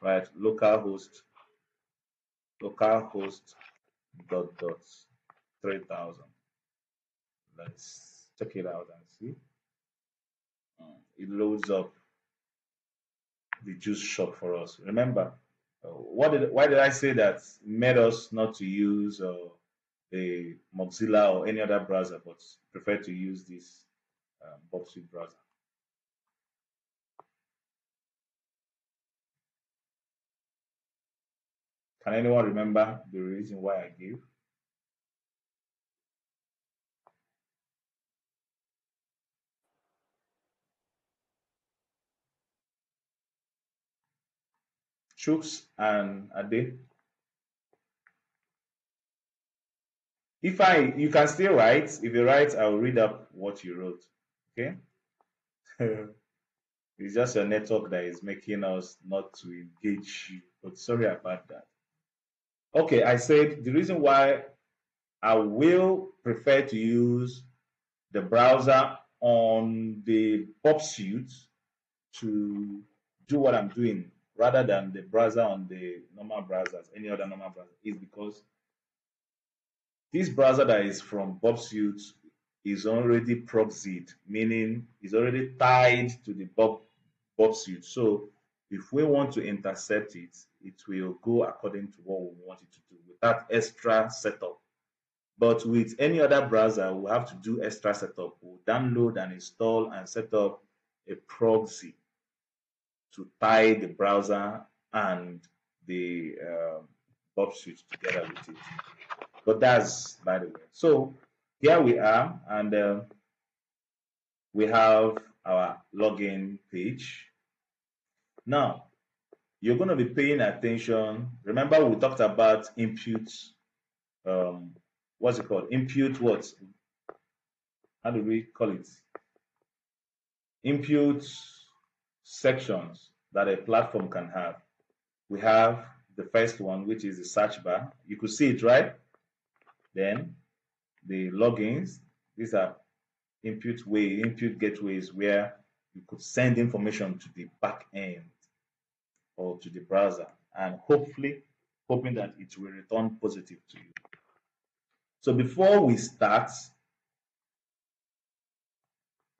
write localhost dot 3000. Let's check it out and see. It loads up the juice shop for us. Remember, why did I say that made us not to use the Mozilla or any other browser, but prefer to use this burpsuite browser? Can anyone remember the reason why I gave? Chooks and Ade. You can still write. If you write, I'll read up what you wrote. Okay. It's just your network that is making us not to engage you. But sorry about that. Okay, I said the reason why I will prefer to use the browser on the burpsuite to do what I'm doing rather than the browser on the normal browsers, any other normal browser, is because this browser that is from burpsuite is already proxied, meaning is already tied to the burpsuite. So if we want to intercept it, it will go according to what we want it to do without extra setup. But with any other browser, we have to do extra setup. We'll download and install and set up a proxy to tie the browser and the burpsuite together with it. But that's by the way. So here we are, and we have our login page. Now, you're going to be paying attention. Remember, we talked about input. What's it called? Input what? How do we call it? Input sections that a platform can have. We have the first one, which is the search bar. You could see it, right? Then the logins. These are input gateways where you could send information to the back end or to the browser, and hoping that it will return positive to you. So before we start,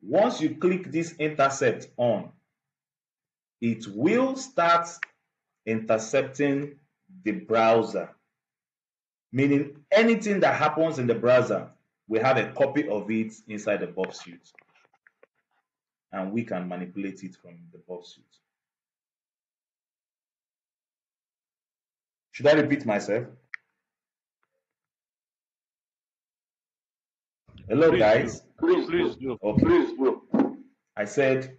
once you click this intercept on, it will start intercepting the browser, meaning anything that happens in the browser, we have a copy of it inside the burpsuite, and we can manipulate it from the burpsuite. Should I repeat myself? Hello, Please guys. do. Please do. Okay. Please do. I said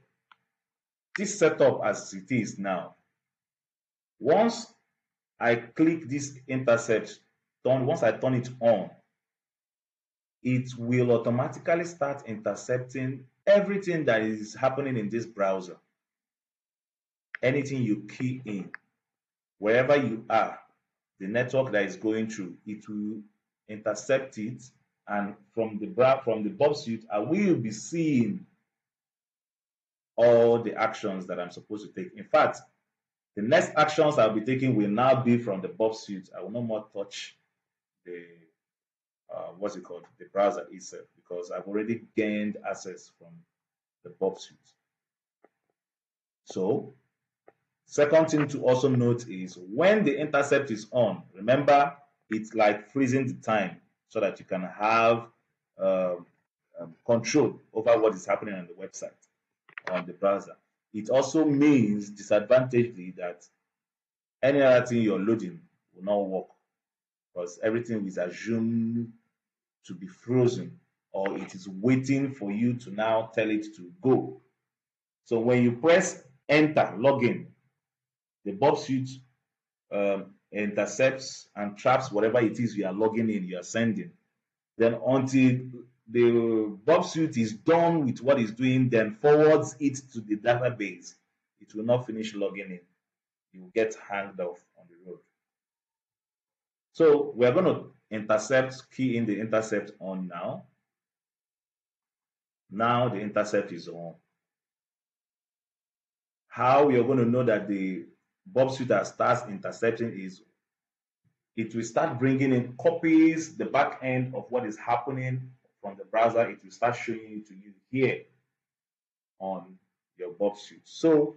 this setup as it is now. Once I click this intercept, once I turn it on, it will automatically start intercepting everything that is happening in this browser. Anything you key in, wherever you are, the network that is going through, it will intercept it, and from the burpsuite, I will be seeing all the actions that I'm supposed to take. In fact, the next actions I'll be taking will now be from the burpsuite. I will no more touch the what's it called, the browser itself, because I've already gained access from the burpsuite. So, second thing to also note is when the intercept is on, remember it's like freezing the time so that you can have um, control over what is happening on the website, on the browser. It also means disadvantagely that any other thing you're loading will not work because everything is assumed to be frozen, or it is waiting for you to now tell it to go. So when you press enter login, the burpsuite intercepts and traps whatever it is you are logging in, you are sending. Then until the burpsuite is done with what it's doing, then forwards it to the database. It will not finish logging in. You will get hanged off on the road. So we're going to intercept, key in the intercept on now. Now the intercept is on. How you're going to know that the burpsuite that starts intercepting is it will start bringing in copies, the back end of what is happening from the browser. It will start showing it to you here on your burpsuite. So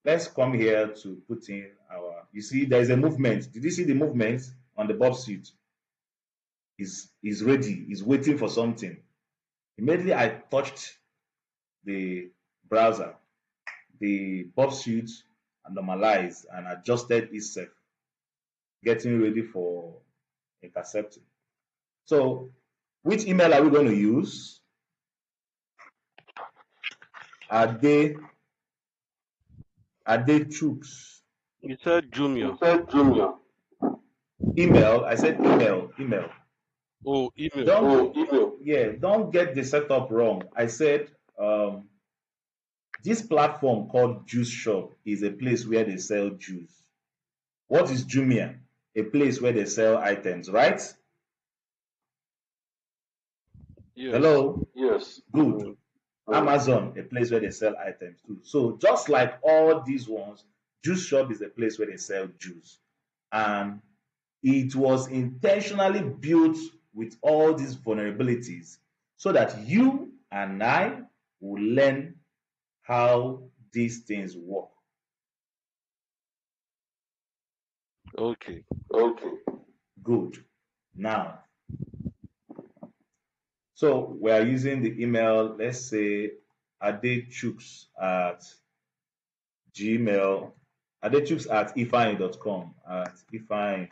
let's come here to put in our, you see there's a movement. Did you see the movement on the burpsuite? Is ready, is waiting for something. Immediately I touched the browser, the burpsuite normalized and adjusted itself, getting ready for intercepting. So which email are we going to use? Are they troops? You said Jumia. Junior. Email. I said email. Email. Oh, email. Don't get the setup wrong. I said this platform called Juice Shop is a place where they sell juice. What is Jumia? A place where they sell items, right? Yes. Hello? Yes. Good. Amazon, a place where they sell items too. So just like all these ones, Juice Shop is a place where they sell juice. And it was intentionally built with all these vulnerabilities so that you and I will learn how these things work. Okay. Okay. Good. Now, so we are using the email, let's say adechooks at gmail, adechooks at ifine.com, at ifine.com.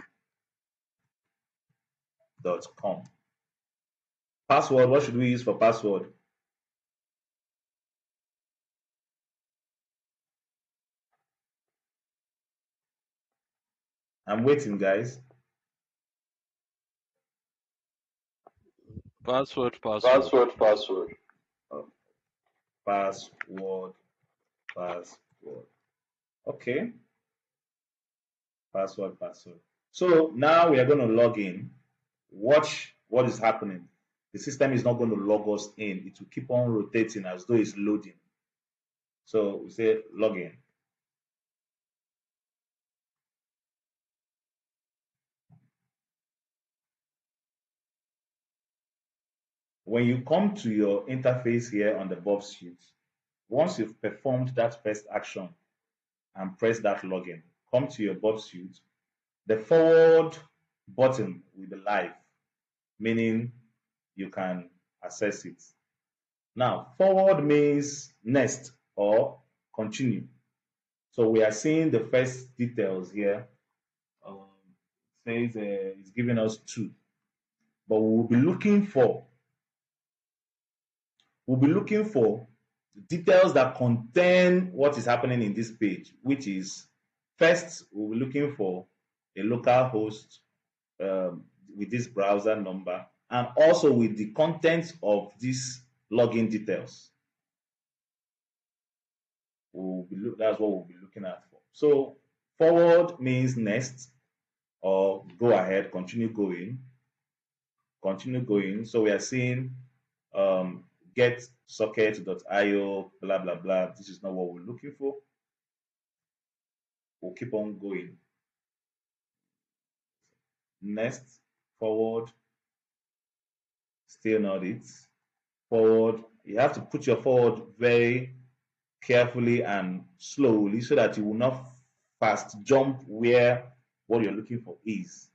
Password, what should we use for password? I'm waiting, guys. Password. Password. Uh, password. Okay. Password. So now we are going to log in. Watch what is happening. The system is not going to log us in. It will keep on rotating as though it's loading. So we say login. When you come to your interface here on the burpsuite, once you've performed that first action and press that login, come to your burpsuite, the forward button will be live, meaning you can access it. Now, forward means next or continue. So we are seeing the first details here. Says it's giving us 2, but we'll be looking for the details that contain what is happening in this page, which is first we'll be looking for a local host with this browser number and also with the contents of these login details. That's what we'll be looking at for. So forward means next, or go ahead, continue going. So we are seeing get socket.io, blah, blah, blah. This is not what we're looking for. We'll keep on going. Next, forward, still not it. Forward, you have to put your forward very carefully and slowly so that you will not fast jump where what you're looking for is.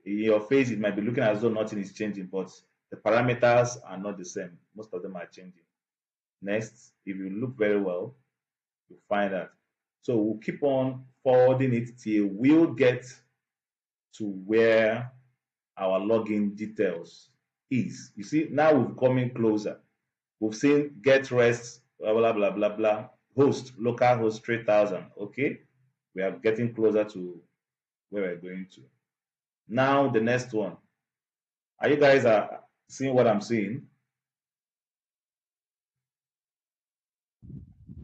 In your face, it might be looking as though nothing is changing, but the parameters are not the same. Most of them are changing. Next, if you look very well, you'll find that. So we'll keep on forwarding it till we'll get to where our login details is. You see, now we've come in closer. We've seen get rest, blah, blah, blah, blah, blah, host, local host 3000. Okay, we are getting closer to where we're going to. Now, the next one. Are you guys seeing what I'm seeing?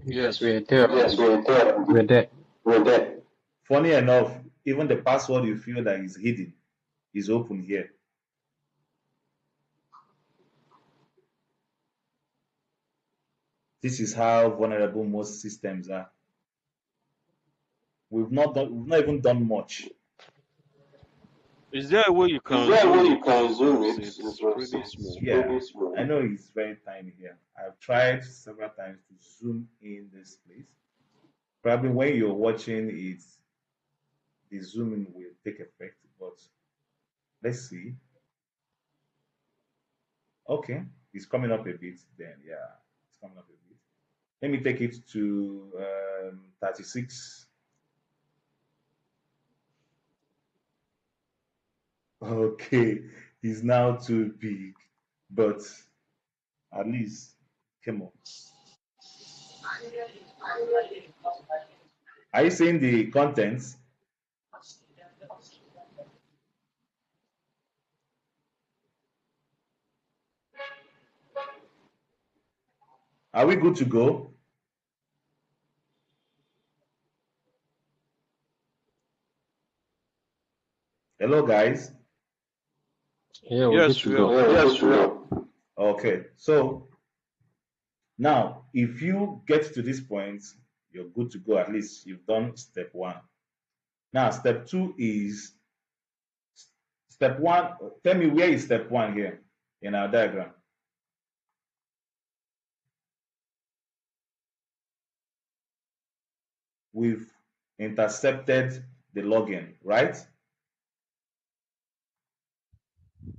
Yes, Yes. we're there. Yes, we're there. We're there. We're there. Funny enough, even the password you feel that is hidden is open here. This is how vulnerable most systems are. We've not even done much. Is there a way you Is can there a way zoom you it? can zoom Because it? it's It's pretty small. Yeah, pretty small. I know it's very tiny here. I've tried several times to zoom in this place. Probably when you're watching it, the zooming will take effect, but let's see. Okay, it's coming up a bit then. Yeah, it's coming up a bit. Let me take it to 36. Okay, it's now too big, but at least, come on. Are you seeing the contents? Are we good to go? Hello, guys. Yeah, we're good Yes, to we are. go. Yes, we are. Okay, so now if you get to this point, you're good to go. At least you've done step one. Now, step two is step one. Tell me where is step one here in our diagram? We've intercepted the login, right?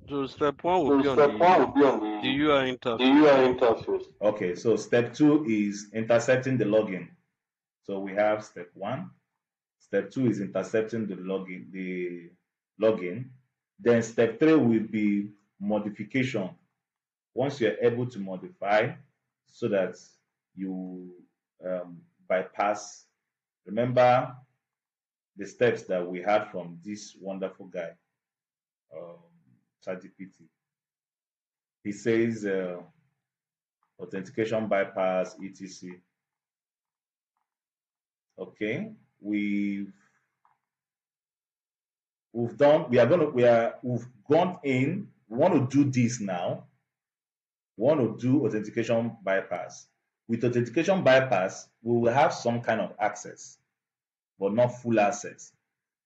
So step one will So be on step one will be on the UI the interface. UI interface. Okay, so step two is intercepting the login. So we have step one. Step two is intercepting the login. Then step three will be modification. Once you're able to modify so that you bypass, remember the steps that we had from this wonderful guy, um, ChatGPT. He says authentication bypass, etc. Okay, we've done. We've gone in. We want to do this now. We want to do authentication bypass. With authentication bypass, we will have some kind of access, but not full access.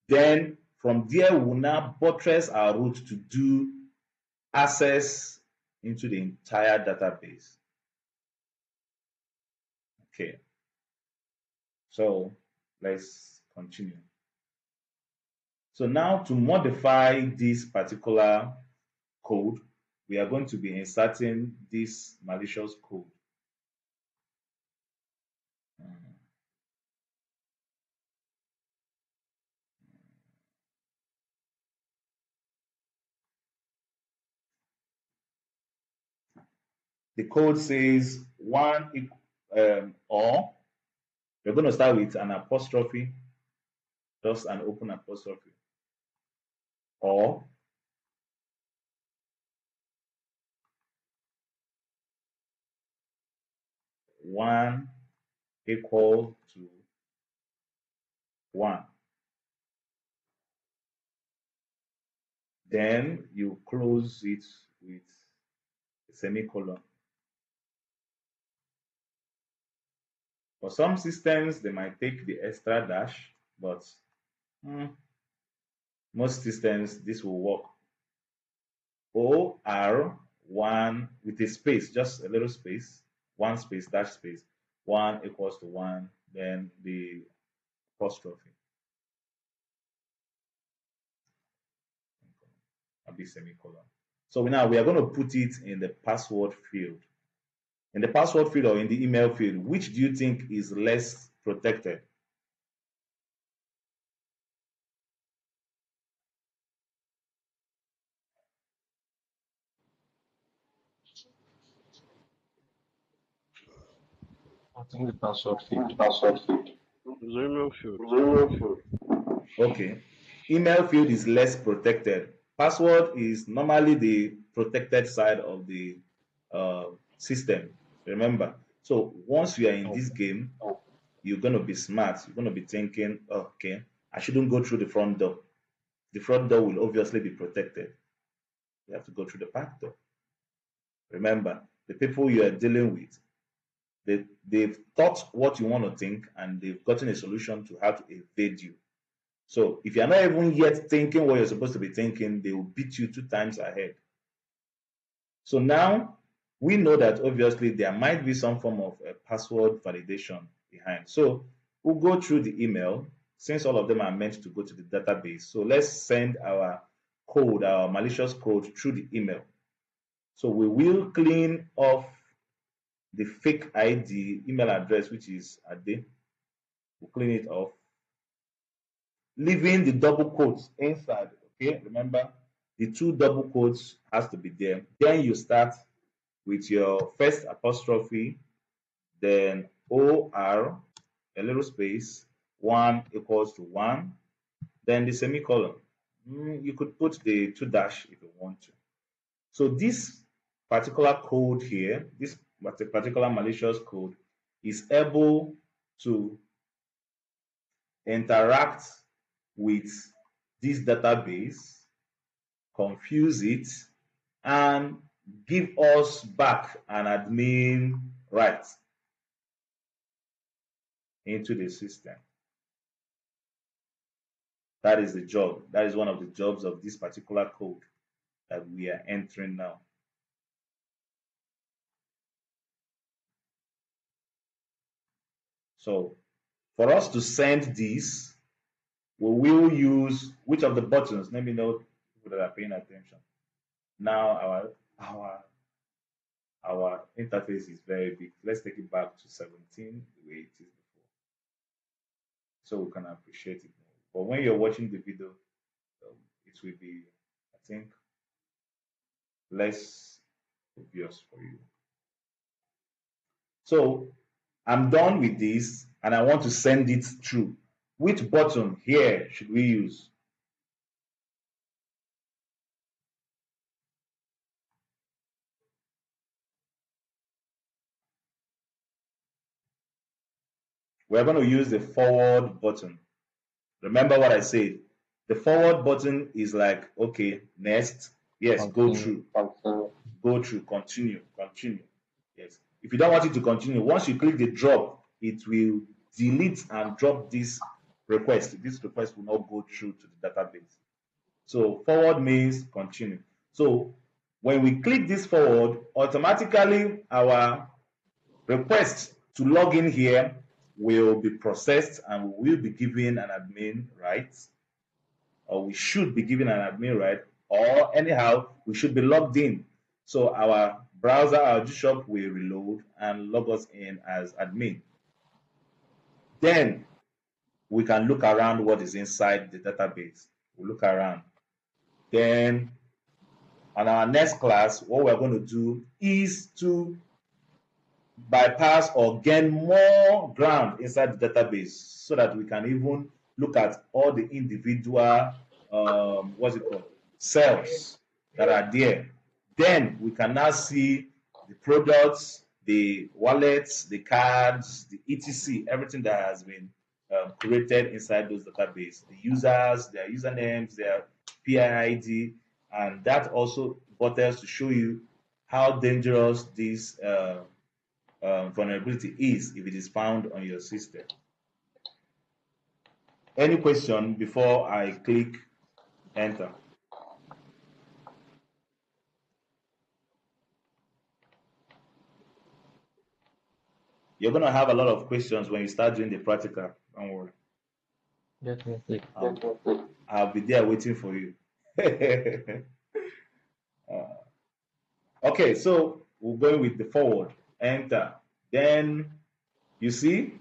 Then from there, we will now buttress our route to do access into the entire database. Okay, so let's continue. So now to modify this particular code, we are going to be inserting this malicious code. The code says or we're going to start with an apostrophe, just an open apostrophe, or one equal to one. Then you close it with a semicolon. For some systems, they might take the extra dash, but most systems, this will work. OR1 with a space, just a little space, one space, dash space, 1 equals to 1, then the apostrophe, a big semicolon. So now we are going to put it in the password field. In the password field or in the email field, which do you think is less protected? I think the password field. The email field. Okay. Email field is less protected. Password is normally the protected side of the system. Remember. So once you are in this game, you're going to be smart. You're going to be thinking, oh, okay, I shouldn't go through the front door. The front door will obviously be protected. You have to go through the back door. Remember, the people you are dealing with, they've thought what you want to think and they've gotten a solution to how to evade you. So if you're not even yet thinking what you're supposed to be thinking, they will beat you 2 times ahead. So now we know that obviously there might be some form of a password validation behind. So we'll go through the email since all of them are meant to go to the database. So let's send our code, our malicious code through the email. So we will clean off the fake ID email address, which is Ade. We'll clean it off, leaving the double quotes inside. Okay, remember the 2 double quotes has to be there. Then you start with your first apostrophe, then OR, a little space, 1 equals to 1, then the semicolon. You could put the 2 dash if you want to. So this particular code here, this particular malicious code is able to interact with this database, confuse it, and give us back an admin right into the system. That is the job. That is one of the jobs of this particular code that we are entering now. So for us to send this, we will use which of the buttons? Let me know people that are paying attention. Now our interface is very big. Let's take it back to 17 the way it is before, so we can appreciate it more. But when you're watching the video, it will be, I think, less obvious for you. So I'm done with this and I want to send it through. Which button here should we use? We're going to use the forward button. Remember what I said. The forward button is like, okay, next. Yes, go through. Go through, continue, continue. Yes. If you don't want it to continue, once you click the drop, it will delete and drop this request. This request will not go through to the database. So forward means continue. So when we click this forward, automatically our request to log in here will be processed and we will be given an admin right, or we should be given an admin right, or anyhow, we should be logged in. So our browser, our G-Shop will reload and log us in as admin. Then we can look around what is inside the database. We'll look around. Then on our next class, what we're going to do is to bypass or gain more ground inside the database so that we can even look at all the individual what's it called, cells that are there. Then we can now see the products, the wallets, the cards, the etc, everything that has been created inside those database, the users, their usernames, their PID, and that also bothers to show you how dangerous this vulnerability is if it is found on your system. Any question before I click enter? You're going to have a lot of questions when you start doing the practical. Don't worry. Definitely. I'll be there waiting for you. Okay, so we're going with the forward. Enter. Then you see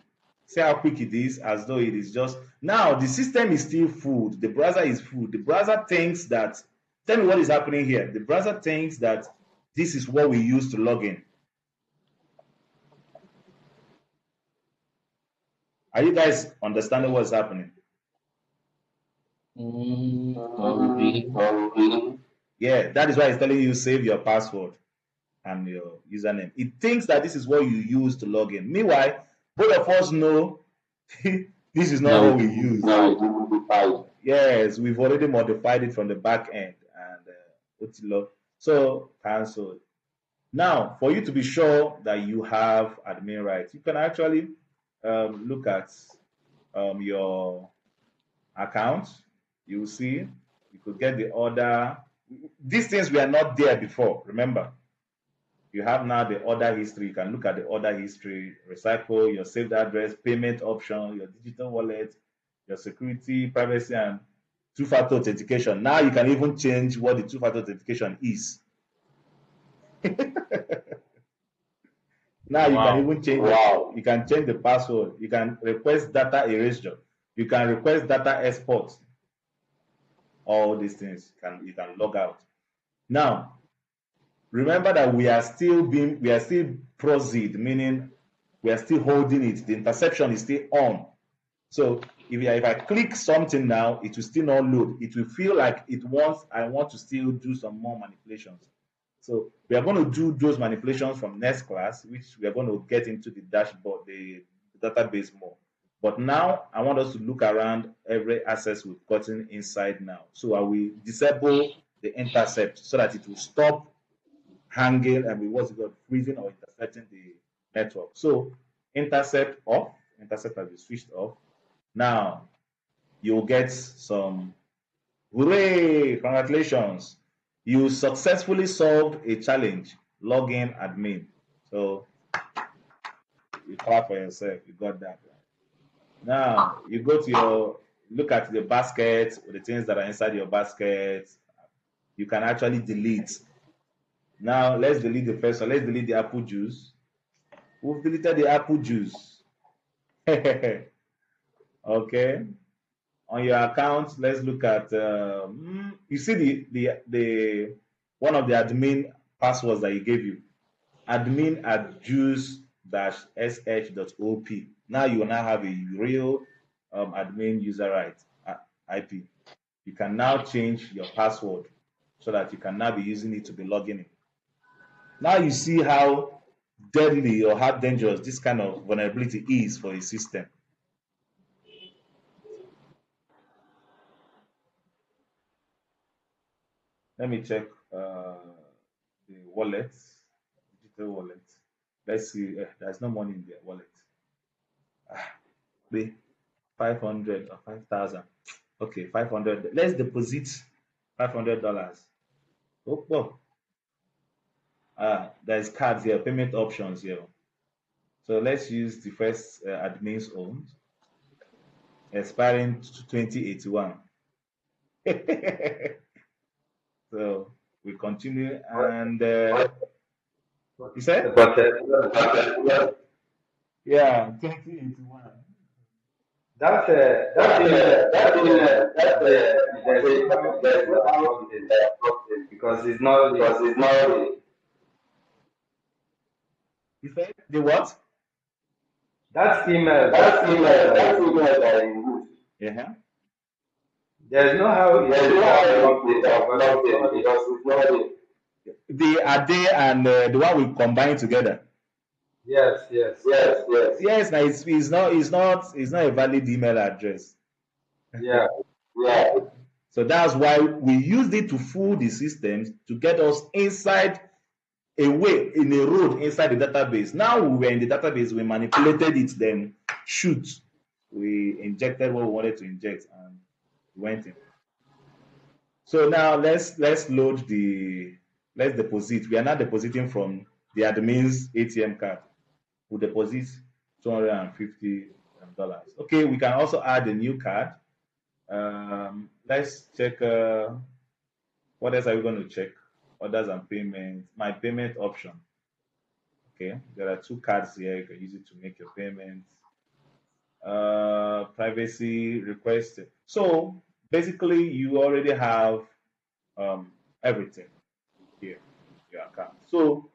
how quick it is, as though it is just now the system is still full. The browser is full. The browser thinks that, tell me what is happening here. The browser thinks that this is what we use to log in. Are you guys understanding what's happening? Yeah, that is why it's telling you save your password and your username. It thinks that this is what you use to log in. Meanwhile, both of us know this is not what we use. Yes, we've already modified it from the back end and so cancel. Now, for you to be sure that you have admin rights, you can actually look at your account. You will see you could get the order. These things were not there before. Remember, you have now the order history. You can look at the order history, recycle, your saved address, payment option, your digital wallet, your security, privacy, and two-factor authentication. Now you can even change what the two-factor authentication is. Now you can even change it. You can change the password. You can request data erasure. You can request data export. All these things you can log out. Now, remember that we are still proceed, meaning we are still holding it. The interception is still on. So if I click something now, it will still not load. It will feel like I want to still do some more manipulations. So we are going to do those manipulations from next class, which we are going to get into the dashboard, the database more. But now I want us to look around every access we've gotten inside now. So I will disable the intercept so that it will stop hanging and freezing or intercepting the network. So intercept off, intercept has been switched off. Now you'll get some hooray, congratulations. You successfully solved a challenge. Login admin. So you clap for yourself. You got that. Now you go to look at the basket, the things that are inside your basket. You can actually delete. Now let's delete the first one. Let's delete the apple juice. We've deleted the apple juice. Okay. On your account, let's look at. You see the one of the admin passwords that he gave you. Admin at juice-sh.op. Now you will now have a real admin user right IP. You can now change your password so that you can now be using it to be logging in. Now you see how deadly or how dangerous this kind of vulnerability is for a system. Let me check the wallet, digital wallet. Let's see. There's no money in the wallet. Be 500 or 5,000. Okay, 500. Let's deposit $500. Oh, well. There's cards here, payment options here. So let's use the first admin's own, expiring 2081. So we continue and you said? Yeah, 2081. Because it's not You said the what? that email that I use. Yeah. There's no how because it's not it. The Ade and the one we combine together. Yes. Yes, now it's not a valid email address. Yeah. So that's why we used it to fool the systems to get us inside a way in a road inside the database. Now we were in the database, we manipulated it, then shoot, we injected what we wanted to inject and went in. So now let's load the let's deposit. We are now depositing from the admin's ATM card. We deposit $250. Okay, we can also add a new card. Let's check. What else are we going to check? Orders and payments. My payment option. Okay, there are two cards here. You can use it to make your payments. Privacy request. So basically, you already have everything here, your account. So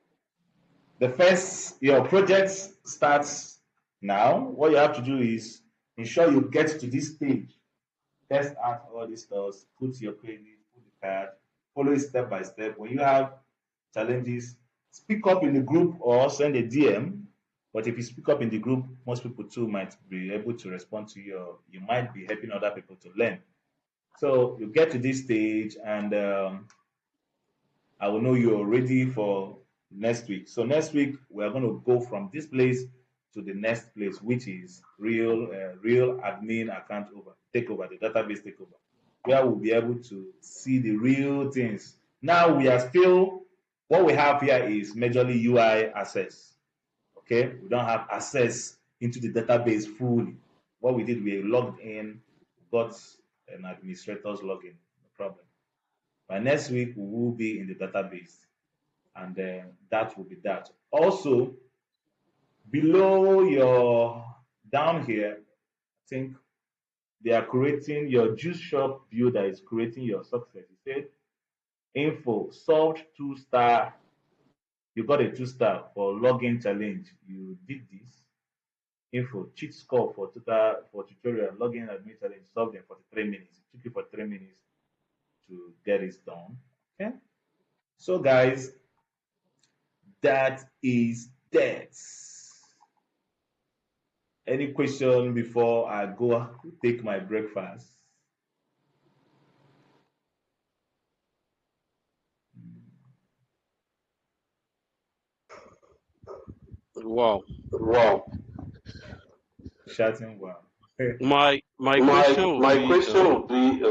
the first your project starts now. What you have to do is ensure you get to this stage. Test out all these stuff, put your credit, put the card, follow it step by step. When you have challenges, speak up in the group or send a DM. But if you speak up in the group, most people too might be able to respond to you. Or you might be helping other people to learn. So you get to this stage, and I will know you're ready for next week. So next week we are going to go from this place to the next place, which is real admin account over takeover, the database takeover, where we'll be able to see the real things. Now we are still what we have here is majorly UI access. Okay, we don't have access into the database fully. What we did, we logged in, got an administrator's login, no problem. By next week, we will be in the database, and that will be that. Also, below your down here, I think they are creating your juice shop view that is creating your success. You said info solved 2-star. You got a 2-star for login challenge. You did this. Info cheat score for tutorial login admin challenge solved in 43 minutes. It took you for 3 minutes to get it done. Okay. So guys, that is that. Any question before I go take my breakfast? Wow. Wow. Shouting wow. My My question would my be, question would be,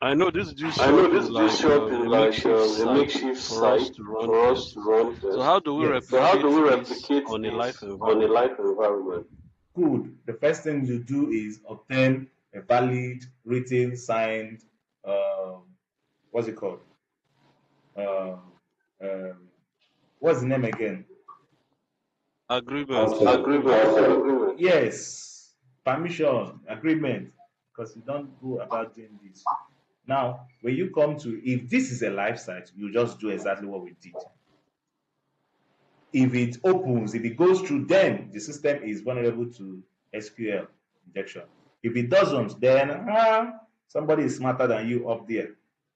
I know this juice I know shop is this juice like shop is a like makeshift a site makeshift for us site to run for us to tests. run So tests. how do we Yes. So how do replicate we this replicate on a live this on a environment? live environment? Good. The first thing you do is obtain a valid, written, signed, um, what's it called? Um, um, what's the name again? Agreement. Agreement. Yes, permission, agreement, because you don't go about doing this. Now, when you come to, if this is a live site, you just do exactly what we did. If it opens, if it goes through, then the system is vulnerable to SQL injection. If it doesn't, then somebody is smarter than you up there.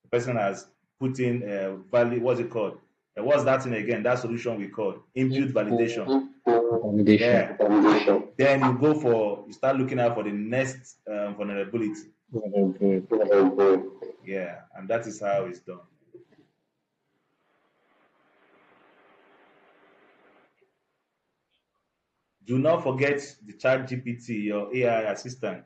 The person has put in a value, what's it called? What's that thing again? That solution we call input validation. Validation. Yeah. Then you start looking out for the next vulnerability. Yeah, and that is how it's done. Do not forget the chat GPT, your AI assistant,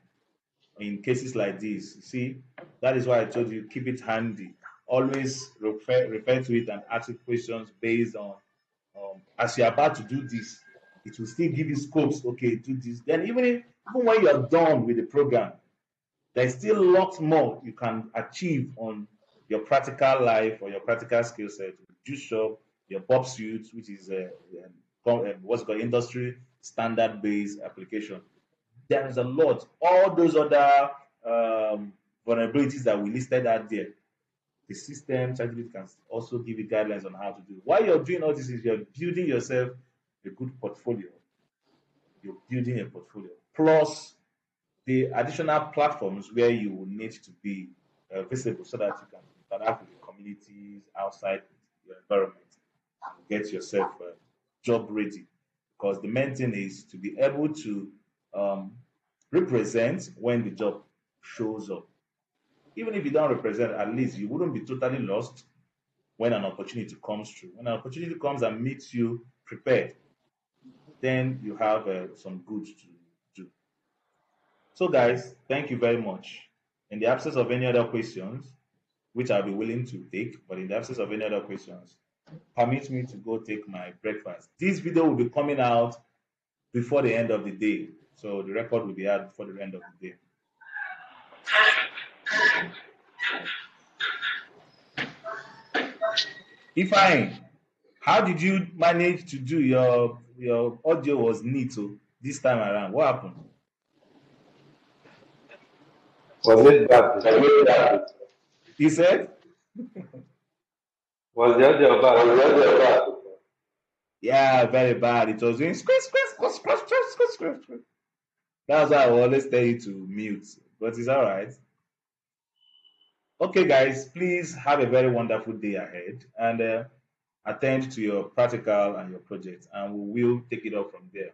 in cases like this. You see, that is why I told you keep it handy. Always refer to it and ask it questions based on as you're about to do this, it will still give you scopes. Okay, do this. Then even when you're done with the program, there's still lots more you can achieve on your practical life or your practical skill set. You shop your burpsuite, which is what's called industry standard based application. There is a lot. All those other vulnerabilities that we listed out there, the system ChatGPT can also give you guidelines on how to do. While you're doing all this, is you're building yourself a good portfolio. You're building a portfolio. Plus the additional platforms where you will need to be visible so that you can interact with the communities outside your environment and get yourself job ready. Because the main thing is to be able to um, represent when the job shows up. Even if you don't represent, at least you wouldn't be totally lost when an opportunity comes through. When an opportunity comes and makes you prepared, then you have some good to do. So, guys, thank you very much. In the absence of any other questions, which I'll be willing to take, but in the absence of any other questions, permit me to go take my breakfast. This video will be coming out before the end of the day. So the record will be out before the end of the day. Ifeanyi, how did you manage to do your audio was neat this time around? What happened? Was it bad? He said, Was the audio bad? yeah, very bad. It was doing squish, squish, squish, squish, squish, squish, squish, squish. That's why I will always tell you to mute, but it's all right. Okay, guys, please have a very wonderful day ahead and attend to your practical and your project, and we will take it up from there.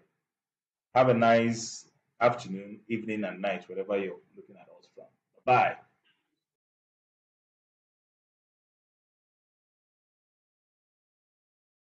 Have a nice afternoon, evening, and night, wherever you're looking at us from. Bye.